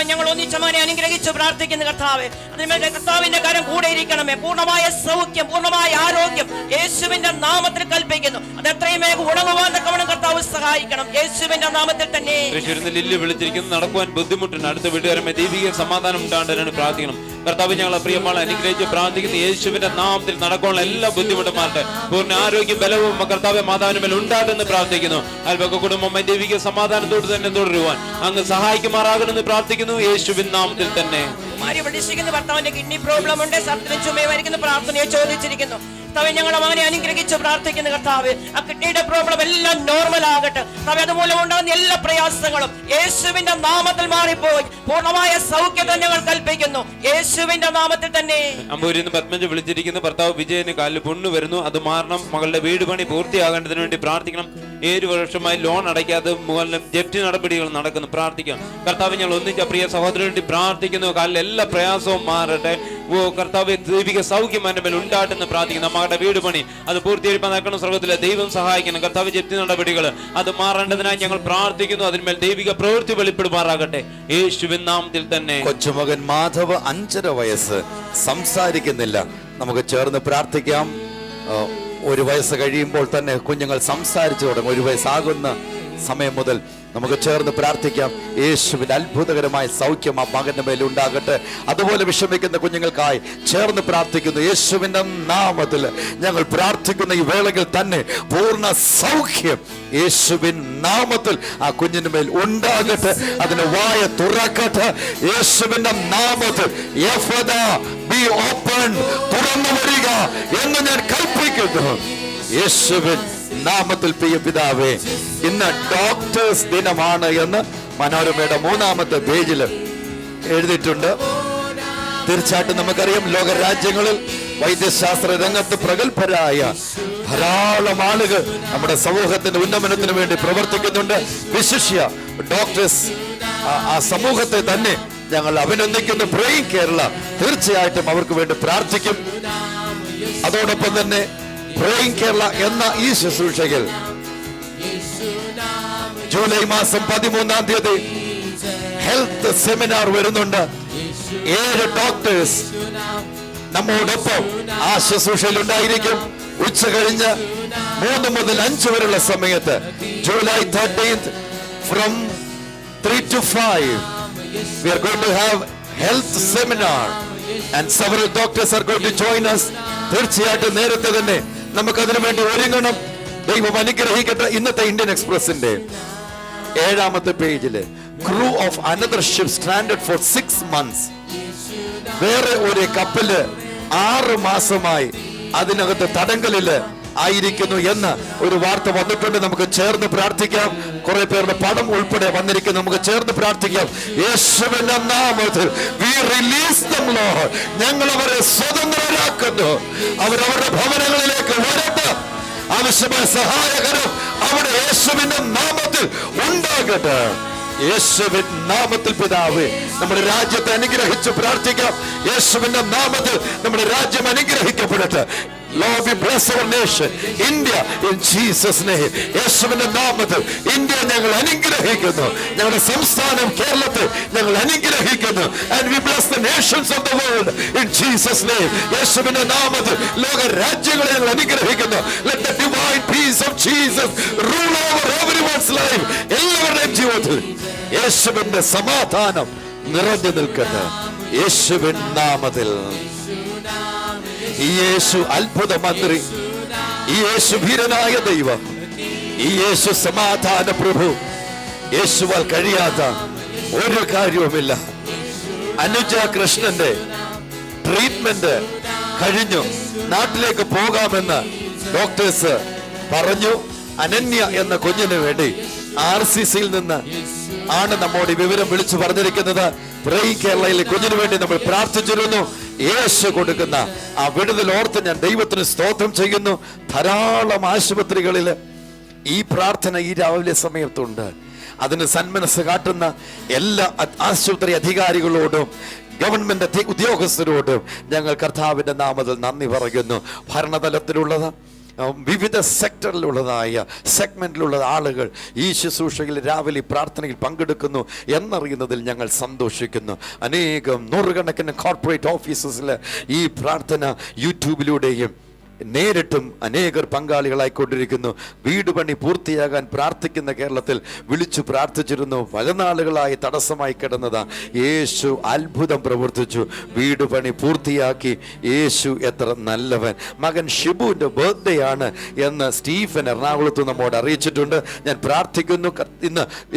S7: ഞങ്ങൾ ഒന്നിച്ചമാനെ അനുഗ്രഹിച്ചു പ്രാർത്ഥിക്കുന്നു. കർത്താവ്, അതിന്മേൽ കർത്താവിന്റെ കരം കൂടെ ഇരിക്കണമേ. പൂർണ്ണമായ സൗഖ്യം, പൂർണ്ണമായ ആരോഗ്യം യേശുവിന്റെ നാമത്തിൽ കൽപ്പിക്കുന്നു. അത് എത്രയും വേഗം ഉണങ്ങുവാൻ തക്കവണ്ണം കർത്താവ് സഹായിക്കണം. യേശുവിന്റെ നാമത്തിൽ തന്നെ.
S3: ലില്ലി വിളിച്ചിരിക്കുന്നു. നടക്കുവാൻ ബുദ്ധിമുട്ടുണ്ട്. അടുത്ത വീട്ടുകാരമേ ദൈവിക സമാധാനം ഉണ്ടാകാൻ പ്രാർത്ഥിക്കണം. കർത്താവ്, ഞങ്ങളെ പ്രിയമാണ് അനുഗ്രഹിച്ച് പ്രാർത്ഥിക്കുന്നു. യേശുവിന്റെ നാമത്തിൽ നടക്കാനുള്ള എല്ലാ ബുദ്ധിമുട്ടും മാറട്ടെ. പൂർണ്ണ ആരോഗ്യ ബലവും കർത്താവ് മാതാവിന് മേൽ ഉണ്ടാകുമെന്ന് പ്രാർത്ഥിക്കുന്നു. അൽബക്ക കുടുംബം ദൈവിക സമാധാനത്തോട് തന്നെ തുടരുവാൻ അങ്ങ് സഹായിക്കുമാറാകണമെന്ന് പ്രാർത്ഥിക്കുന്നു. യേശുവിൻ നാമത്തിൽ തന്നെ.
S7: ഭർത്താവിന്റെ കിഡ്നി പ്രോബ്ലം ഉണ്ട്, സർജറി ചുമയായിരിക്കുന്ന പ്രാർത്ഥനയെ ചോദിച്ചിരിക്കുന്നു. ഞങ്ങളെ മകനെ അനുഗ്രഹിച്ച് പ്രാർത്ഥിക്കുന്നു. കർത്താവ്, ആ കിഡ്നിയുടെ പ്രോബ്ലം എല്ലാം നോർമൽ ആകട്ടെ. അതുമൂലം ഉണ്ടാകുന്ന എല്ലാ പ്രയാസങ്ങളും യേശുവിന്റെ നാമത്തിൽ മാറിപ്പോയി പൂർണ്ണമായ സൗഖ്യത ഞങ്ങൾ കൽപ്പിക്കുന്നു. യേശുവിന്റെ നാമത്തിൽ തന്നെ.
S3: അമ്പൂരിന്ന് പത്മജ വിളിച്ചിരിക്കുന്നു. ഭർത്താവ് വിജയന് കാലിൽ പുണ്ണ് വരുന്നു, അത് മാറണം. മകളുടെ വീട് പണി പൂർത്തിയാകേണ്ടതിന് വേണ്ടി പ്രാർത്ഥിക്കണം. 7 വർഷമായി ലോൺ അടയ്ക്കാതെ മുകളിലും ജപ്തി നടപടികൾ നടക്കുന്നു. പ്രാർത്ഥിക്കണം. കർത്താവ്, ഞങ്ങൾ ഒന്നിച്ച പ്രിയ സഹോദരന് വേണ്ടി പ്രാർത്ഥിക്കുന്നു. കാലിൽ എല്ലാ പ്രയാസവും മാറട്ടെ. കർത്താവ്, ദൈവിക സൗഖ്യം അവന്റെ മേൽ ഉണ്ടാട്ടെന്ന് പ്രാർത്ഥിക്കുന്നു. മകളുടെ വീട് പണി അത് പൂർത്തീകരിക്കാൻ നടക്കണം. സ്വർഗത്തിലെ ദൈവം സഹായിക്കണം. കർത്താവ്, ജപ്തി നടപടികൾ അത് മാറേണ്ടതിനായി ഞങ്ങൾ പ്രാർത്ഥിക്കുന്നു. അതിന്മേൽ ദൈവിക പ്രവൃത്തി വെളിപ്പെടുമാറാകട്ടെ യേശുവിൻ നാമത്തിൽ തന്നെ.
S2: കൊച്ചുമകൻ മാധവ് 5.5 വയസ്സ്, സംസാരിക്കുന്നില്ല. നമുക്ക് ചേർന്ന് പ്രാർത്ഥിക്കാം. 1 വയസ്സ് കഴിയുമ്പോൾ തന്നെ കുഞ്ഞുങ്ങൾ സംസാരിച്ചു തുടങ്ങും. 1 വയസ്സാകുന്ന സമയം മുതൽ നമുക്ക് ചേർന്ന് പ്രാർത്ഥിക്കാം. യേശുവിന്റെ അത്ഭുതകരമായ സൗഖ്യം ആ മകന്റെ മേൽ ഉണ്ടാകട്ടെ. അതുപോലെ വിഷമിക്കുന്ന കുഞ്ഞുങ്ങൾക്കായി ചേർന്ന് പ്രാർത്ഥിക്കുന്നു. യേശുവിന്റെ നാമത്തിൽ ഞങ്ങൾ പ്രാർത്ഥിക്കുന്ന ഈ വേളകൾ തന്നെ പൂർണ്ണ സൗഖ്യം യേശുവിൻ നാമത്തിൽ ആ കുഞ്ഞിന്റെ മേൽ ഉണ്ടാകട്ടെ. അതിന് വായ തുറക്കട്ടെ. യേശുവിന്റെ നാമത്തിൽ ബി ഓപ്പൺ, തുറന്നു വരിക എന്ന് ഞാൻ കൽപ്പിക്കുന്നു. യേശുവിൻ നാമത്തിൽ. പ്രിയ പിതാവേ, ഇന്ന് ഡോക്ടേഴ്സ് ദിനമാണ് എന്ന് മനോരമയുടെ 3-ാമത്തെ പേജിൽ എഴുതിയിട്ടുണ്ട്. തീർച്ചയായിട്ടും നമുക്കറിയാം, ലോകരാജ്യങ്ങളിൽ വൈദ്യശാസ്ത്ര രംഗത്ത് പ്രഗത്ഭരായ ധാരാളം ആളുകൾ നമ്മുടെ സമൂഹത്തിന്റെ ഉന്നമനത്തിന് വേണ്ടി പ്രവർത്തിക്കുന്നുണ്ട്. വിശിഷ്യ ഡോക്ടേഴ്സ് ആ സമൂഹത്തെ തന്നെ ഞങ്ങൾ അഭിനന്ദിക്കുന്നു. പ്രേയിങ് കേരള തീർച്ചയായിട്ടും അവർക്ക് വേണ്ടി പ്രാർത്ഥിക്കും. അതോടൊപ്പം തന്നെ പ്രേയിങ് കേരള എന്ന ഈ ശുശ്രൂഷകൾ ജൂലൈ മാസം 13-ാം തീയതി ഹെൽത്ത് സെമിനാർ വരുന്നുണ്ട്. 7 ഡോക്ടേഴ്സ് ഡോക്ടേഴ്സ് നമ്മോടൊപ്പം ആ ശുശ്രൂഷയിൽ ഉണ്ടായിരിക്കും. ഉച്ച കഴിഞ്ഞ് 3 മുതൽ 5 വരെയുള്ള സമയത്ത് July 13th from 3 to 5 we are going to have health seminar and several doctors are going to join us. തീർച്ചയായിട്ടും നേരത്തെ തന്നെ നമുക്ക് അതിനു വേണ്ടി ഒരുങ്ങണം. ദൈവം അനുഗ്രഹിക്കട്ടെ. ഇന്നത്തെ ഇന്ത്യൻ എക്സ്പ്രസിന്റെ 7ാമത്തെ പേജില് crew of another ship stranded for 6 months. വേറെ ഒരു കപ്പല് 6 മാസമായി അതിനകത്ത് തടങ്കലില് ആയിരിക്കുന്നു എന്ന് ഒരു വാർത്ത വന്നിട്ടുണ്ട്. നമുക്ക് ചേർന്ന് പ്രാർത്ഥിക്കാം. കുറെ പേരുടെ പടം ഉൾപ്പെടെ വന്നിരിക്കുന്നു. നമുക്ക് ചേർന്ന് പ്രാർത്ഥിക്കാം. യേശുവിന്റെ നാമത്തിൽ we release them, Lord. ഞങ്ങൾ അവരെ സ്വതന്ത്രരാക്കുന്നു. അവരവരുടെ ഭവനങ്ങളിലേക്ക് വരട്ടെ. ആവശ്യമായ സഹായകരം അവിടെ യേശുവിന്റെ നാമത്തിൽ ഉണ്ടാകട്ടെ. യേശുവിൻ നാമത്തിൽ പിതാവേ, നമ്മുടെ രാജ്യത്തെ അനുഗ്രഹിച്ച് പ്രാർത്ഥിക്കാം. യേശുവിന്റെ നാമത്തിൽ നമ്മുടെ രാജ്യം അനുഗ്രഹിക്കപ്പെടട്ടെ. Lord, we bless our nation, India, in Jesus' name. യേശുവിന്റെ നാമത്തിൽ ഇന്ത്യ ഞങ്ങൾ അനുഗ്രഹിക്കുന്നു. ഞങ്ങളുടെ സംസ്ഥാനം കേരളത്തെ ഞങ്ങൾ അനുഗ്രഹിക്കുന്നു. And we bless the nations of the world in Jesus' name. യേശുവിന്റെ നാമത്തിൽ ലോക രാജ്യങ്ങളെ ഞങ്ങൾ അനുഗ്രഹിക്കുന്നു. Let the divine peace of Jesus rule over everyone's life. എല്ലാവരുടെയും ജീവിതത്തിൽ യേശുവിന്റെ സമാധാനം നിറഞ്ഞു നിൽക്കട്ടെ. യേശുവിൻ നാമത്തിൽ. ഈ യേശു അത്ഭുത മന്ത്രി, ഈ യേശു ഭീരനായ ദൈവം, ഈ യേശു സമാധാന പ്രഭു, യേശുവാൽ കഴിയാത്ത ഒരു കാര്യവുമില്ല. അനുജ കൃഷ്ണന്റെ ട്രീറ്റ്മെന്റ് കഴിഞ്ഞു. നാട്ടിലേക്ക് പോകാമെന്ന് ഡോക്ടേഴ്സ് പറഞ്ഞു. അനന്യ എന്ന കുഞ്ഞിന് വേണ്ടി RCCയിൽ നിന്ന് ആണ് നമ്മോട് ഈ വിവരം വിളിച്ചു പറഞ്ഞിരിക്കുന്നത്. കേരളയിലെ കുഞ്ഞിന് വേണ്ടി നമ്മൾ പ്രാർത്ഥിച്ചിരുന്നു. യേശു കൊടുക്കുന്ന ആ വിടുതൽ ഓർത്ത് ഞാൻ ദൈവത്തിന് സ്തോത്രം ചെയ്യുന്നു. ധാരാളം ആശുപത്രികളിൽ ഈ പ്രാർത്ഥന ഈ രാവിലെ സമയത്തുണ്ട്. അതിന് സന്മനസ് കാട്ടുന്ന എല്ലാ ആശുപത്രി അധികാരികളോടും ഗവൺമെന്റ് ഉദ്യോഗസ്ഥരോടും ഞങ്ങൾ കർത്താവിന്റെ നാമത്തിൽ നന്ദി പറയുന്നു. ഭരണതലത്തിലുള്ളത്, വിവിധ സെക്ടറിലുള്ളതായ സെഗ്മെന്റിലുള്ള ആളുകൾ ഈ ശുശ്രൂഷയിൽ രാവിലെ പ്രാർത്ഥനയിൽ പങ്കെടുക്കുന്നു എന്നറിയുന്നതിൽ ഞങ്ങൾ സന്തോഷിക്കുന്നു. അനേകം നൂറുകണക്കിന് കോർപ്പറേറ്റ് ഓഫീസസിൽ ഈ പ്രാർത്ഥന യൂട്യൂബിലൂടെയും നേരിട്ടും അനേകർ പങ്കാളികളായിക്കൊണ്ടിരിക്കുന്നു. വീട് പണി പൂർത്തിയാകാൻ പ്രാർത്ഥിക്കുന്ന കേരളത്തിൽ വിളിച്ചു പ്രാർത്ഥിച്ചിരുന്നു. പല നാളുകളായി തടസ്സമായി കിടന്നതാ. യേശു അത്ഭുതം പ്രവർത്തിച്ചു. വീട് പണി പൂർത്തിയാക്കി. യേശു എത്ര നല്ലവൻ. മകൻ ഷിബുവിന്റെ ബർത്ത്ഡേ ആണ് എന്ന് സ്റ്റീഫൻ എറണാകുളത്ത് നമ്മോട് അറിയിച്ചിട്ടുണ്ട്. ഞാൻ പ്രാർത്ഥിക്കുന്നു.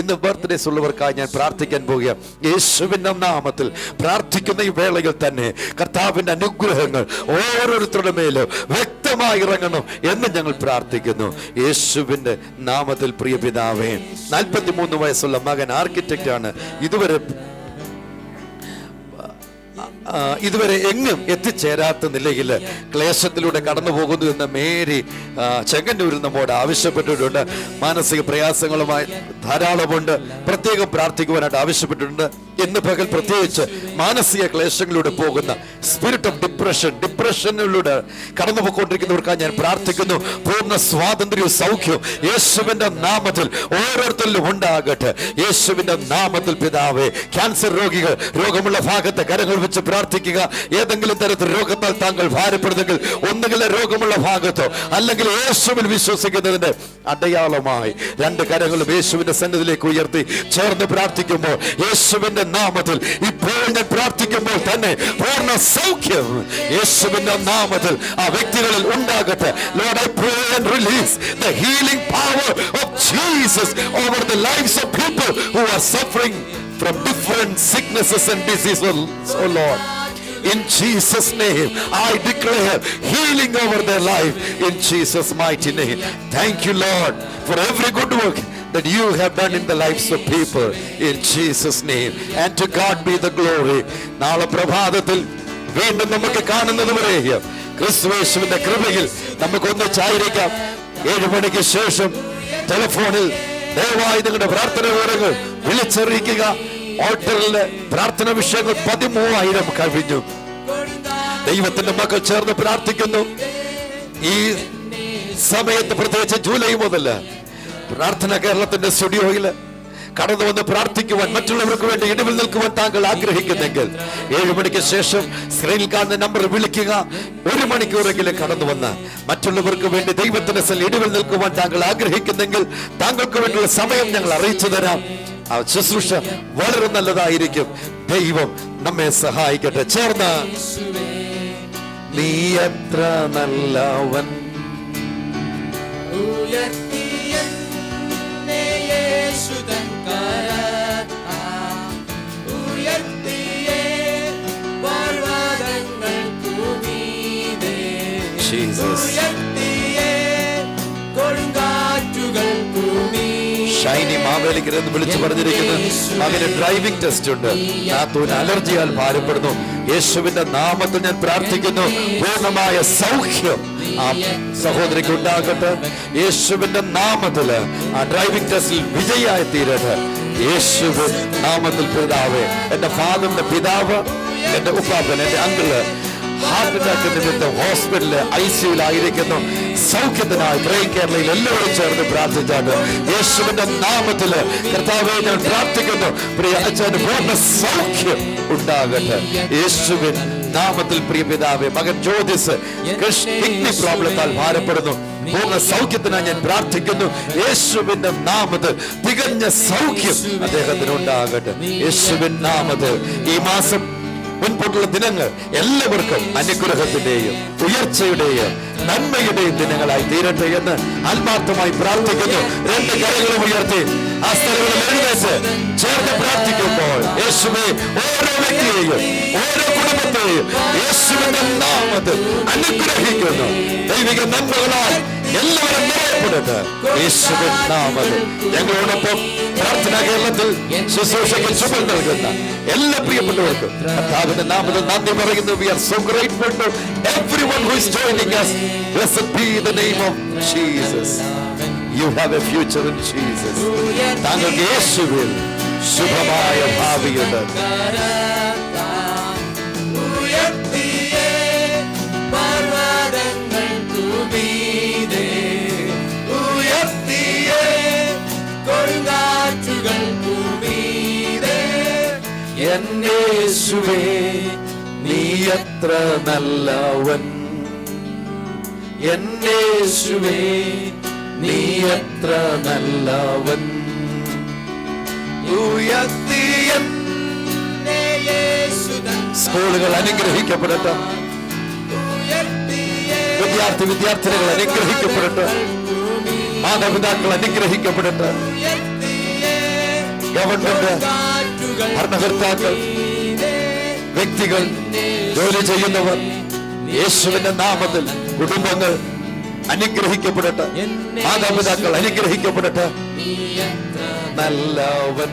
S2: ഇന്ന് ബർത്ത്ഡേസ് ഉള്ളവർക്കായി ഞാൻ പ്രാർത്ഥിക്കാൻ പോകുക. യേശുവിന്റെ നാമത്തിൽ പ്രാർത്ഥിക്കുന്ന ഈ വേളയിൽ തന്നെ കർത്താവിന്റെ അനുഗ്രഹങ്ങൾ ഓരോരുത്തരുടെ മേലും വ്യക്തമായി ഇറങ്ങണം എന്ന് ഞങ്ങൾ പ്രാർത്ഥിക്കുന്നു. യേശുവിന്റെ നാമത്തിൽ. പ്രിയ പിതാവേ, 43 വയസ്സുള്ള മകൻ ആർക്കിടെക്റ്റ് ആണ്. ഇതുവരെ എങ്ങും എത്തിച്ചേരാത്ത നിലയിൽ ക്ലേശത്തിലൂടെ കടന്നു പോകുന്നു എന്ന് മേരി ചെങ്ങന്നൂരിൽ നമ്മോട് ആവശ്യപ്പെട്ടിട്ടുണ്ട്. മാനസിക പ്രയാസങ്ങളുമായി ധാരാളമുണ്ട്. പ്രത്യേകം പ്രാർത്ഥിക്കുവാനായിട്ട് ആവശ്യപ്പെട്ടിട്ടുണ്ട്. ഇന്ന് പകൽ പ്രത്യേകിച്ച് മാനസിക ക്ലേശങ്ങളിലൂടെ പോകുന്ന സ്പിരിറ്റ് ഓഫ് ഡിപ്രഷനിലൂടെ കടന്നു പോയിക്കൊണ്ടിരിക്കുന്നവർക്കായി ഞാൻ പ്രാർത്ഥിക്കുന്നു. പൂർണ്ണ സ്വാതന്ത്ര്യവും സൗഖ്യവും യേശുവിന്റെ നാമത്തിൽ ഓരോരുത്തരിലും ഉണ്ടാകട്ടെ. യേശുവിന്റെ നാമത്തിൽ പിതാവേ, ക്യാൻസർ രോഗികൾ രോഗമുള്ള ഭാഗത്ത് കരങ്ങൾ വെച്ച് പ്രാർത്ഥിക്കുക. ഏതെങ്കിലും തരത്തിൽ രോഗത്താൽ താങ്കൾ ഭാരപ്പെടുന്നെങ്കിൽ ഒന്നുകിൽ രോഗമുള്ള ഭാഗത്തോ അല്ലെങ്കിൽ യേശുവിൽ വിശ്വസിക്കുന്നതിന്റെ അടയാളമായി 2 കരങ്ങളും യേശുവിന്റെ സന്നിധിയിലേക്ക് ഉയർത്തി ചേർന്ന് പ്രാർത്ഥിക്കുമ്പോൾ യേശുവിന്റെ നാമത്തിൽ ഇപ്പോൾ ഞാൻ പ്രാർത്ഥിക്കുമ്പോൾ തന്നെ പൂർണ്ണ സൗഖ്യം യേശുവിന്റെ നാമത്തിൽ ആ വ്യക്തികളിൽ ഉണ്ടാകട്ടെ. Lord, I pray and release the healing power of Jesus over the lives of people who are suffering from different sicknesses and diseases, oh Lord. In Jesus' name, I declare healing over their life in Jesus' mighty name. Thank you, Lord, for every good work that you have done in the lives of people in Jesus' name. And to God be the glory. നാളെ പ്രഭാതത്തിൽ വീണ്ടും നമുക്ക് കാണുന്നത് വരെ ക്രിസ്തുയേശുവിന്റെ കൃപയിൽ നമുക്ക് ഒന്നിച്ചായിരിക്കാം. 7 മണിക്ക് ശേഷം ടെലിഫോണിൽ ദയവായി നിങ്ങളുടെ പ്രാർത്ഥന വിവരങ്ങൾ വിളിച്ചറിയിക്കുക. ഓൾട്ടറിലെ പ്രാർത്ഥന വിഷയങ്ങൾ 13,000 കഴിഞ്ഞു. ദൈവത്തിന്റെ മക്കൾ ചേർന്ന് പ്രാർത്ഥിക്കുന്നു. ഈ സമയത്ത് പ്രത്യേകിച്ച് ജൂലൈ മുതൽ പ്രാർത്ഥന കേരളത്തിന്റെ സ്റ്റുഡിയോയിൽ കടന്നു വന്ന് പ്രാർത്ഥിക്കുവാൻ, മറ്റുള്ളവർക്ക് വേണ്ടി ഇടിവിൽ നിൽക്കുവാൻ താങ്കൾ ആഗ്രഹിക്കുന്നെങ്കിൽ 7 മണിക്ക് ശേഷം സ്ക്രീനിൽ കാണുന്ന നമ്പർ വിളിക്കുക. 1 മണിക്കൂറെങ്കിലും കടന്നു വന്ന് മറ്റുള്ളവർക്ക് വേണ്ടി ദൈവത്തിന്റെ ഇടിവിൽ നിൽക്കുവാൻ താങ്കൾ ആഗ്രഹിക്കുന്നെങ്കിൽ താങ്കൾക്ക് വേണ്ടിയുള്ള സമയം ഞങ്ങൾ അറിയിച്ചു തരാം. ആ ശുശ്രൂഷ വളരെ നല്ലതായിരിക്കും. ദൈവം നമ്മെ സഹായിക്കട്ടെ. ചേർന്ന് നീ എത്ര നല്ലവൻ, ഷൈനി മാവേലിക്കരെന്ന് വിളിച്ചു പറഞ്ഞിരിക്കുന്നു. മകന് ഡ്രൈവിംഗ് ടെസ്റ്റ് ഉണ്ട്. നാത്തൂന് അലർജിയാൽ ഭാരപ്പെടുന്നു. യേശുവിന്റെ നാമത്തിൽ ഞാൻ പ്രാർത്ഥിക്കുന്നു, പൂർണ്ണമായ സൗഖ്യം ആ സഹോദരിക്ക് ഉണ്ടാകട്ടെ. യേശുവിന്റെ നാമത്തില് ആ ഡ്രൈവിംഗ് ടെസ്റ്റിൽ വിജയായി തീരട്ടെ. യേശുവിൻ നാമത്തിൽ പിതാവേ. എന്റെ ഫാദറിന്റെ പിതാവ്, എന്റെ ഉപ്പാപ്പൻ, എന്റെ അങ്കിള് ഹാർട്ട് അറ്റാക്ക് നിമിത്തം ഹോസ്പിറ്റലില് ICUലായിരിക്കുന്നു. സൗഖ്യത്തിനായി ബ്രെയിൻ കേരളയിൽ എല്ലാവരും ചേർന്ന് പ്രാർത്ഥിച്ചാണ്. യേശുവിന്റെ നാമത്തില് കർത്താവേ ഞാൻ പ്രാർത്ഥിക്കുന്നു, പ്രിയ അച്ഛന് പൂർണ്ണ സൗഖ്യം ഉണ്ടാകട്ടെ. യേശുവിൻ നാമത്തിൽ പ്രിയ പിതാവേ. മകൻ ജ്യോതിസ് കിഡ്നി പ്രോബ്ലത്താൽ ഭാരപ്പെടുന്നു. പൂർണ്ണ സൗഖ്യത്തിനായി ഞാൻ പ്രാർത്ഥിക്കുന്നു. യേശുവിന്റെ നാമത്തിൽ തികഞ്ഞ സൗഖ്യം അദ്ദേഹത്തിന് ഉണ്ടാകട്ടെ. യേശുവിൻ നാമത്തിൽ ഈ മാസം മുൻപോട്ടുള്ള ദിനങ്ങൾ എല്ലാവർക്കും അനുഗ്രഹത്തിന്റെയും ഉയർച്ചയുടെയും നന്മയുടെയും ദിനങ്ങളായി തീരട്ടെ എന്ന് ആത്മാർത്ഥമായി പ്രാർത്ഥിക്കുന്നു. 2 കരങ്ങളും ഉയർത്തി ആ സ്ഥലങ്ങളിൽ എഴുന്നേറ്റ് ചേർന്ന് പ്രാർത്ഥിക്കുമ്പോൾ യേശുവേ ഓരോ വ്യക്തിയെയും ഓരോ കുടുംബത്തെയും യേശുവിന്റെ നാമത്തിൽ അനുഗ്രഹിക്കുന്നു. ദൈവിക നന്മകളാൽ എല്ലാവരും നിറയപ്പെടട്ടെ. യേശുവിൻ നാമത്തിൽ ഞങ്ങളോടൊപ്പം പ്രാർത്ഥനാ കേരളത്തിൽ ശുശ്രൂഷയ്ക്ക് ചുമൽ നൽകുന്ന എല്ലാ പ്രിയപ്പെട്ടവർക്കും കർത്താവിന്റെ നാമത്തിൽ നന്ദി പറയുന്നു. We are so grateful to everyone who is joining us. Blessed be the name of Jesus. You have a future in Jesus. താങ്കൾക്ക് യേശുവിൽ ശുഭമായ ഭാവിയുണ്ട്. യേശുവേ നീ എത്ര നല്ലവൻ, യേശുവേ നീ എത്ര നല്ലവൻ. സ്കൂളുകൾ അനുഗ്രഹിക്കപ്പെടട്ടെ. വിദ്യാർത്ഥിനികൾ അനുഗ്രഹിക്കപ്പെടട്ടെ. മാതാപിതാക്കൾ അനുഗ്രഹിക്കപ്പെടട്ടെ. ഗവൺമെന്റ് ഭരണകർത്താക്കൾ, വ്യക്തികൾ, ജോലി ചെയ്യുന്നവർ, യേശുവിന്റെ നാമത്തിൽ കുടുംബങ്ങൾ അനുഗ്രഹിക്കപ്പെടട്ടെ. മാതാപിതാക്കൾ അനുഗ്രഹിക്കപ്പെടട്ടെ. നല്ലവൻ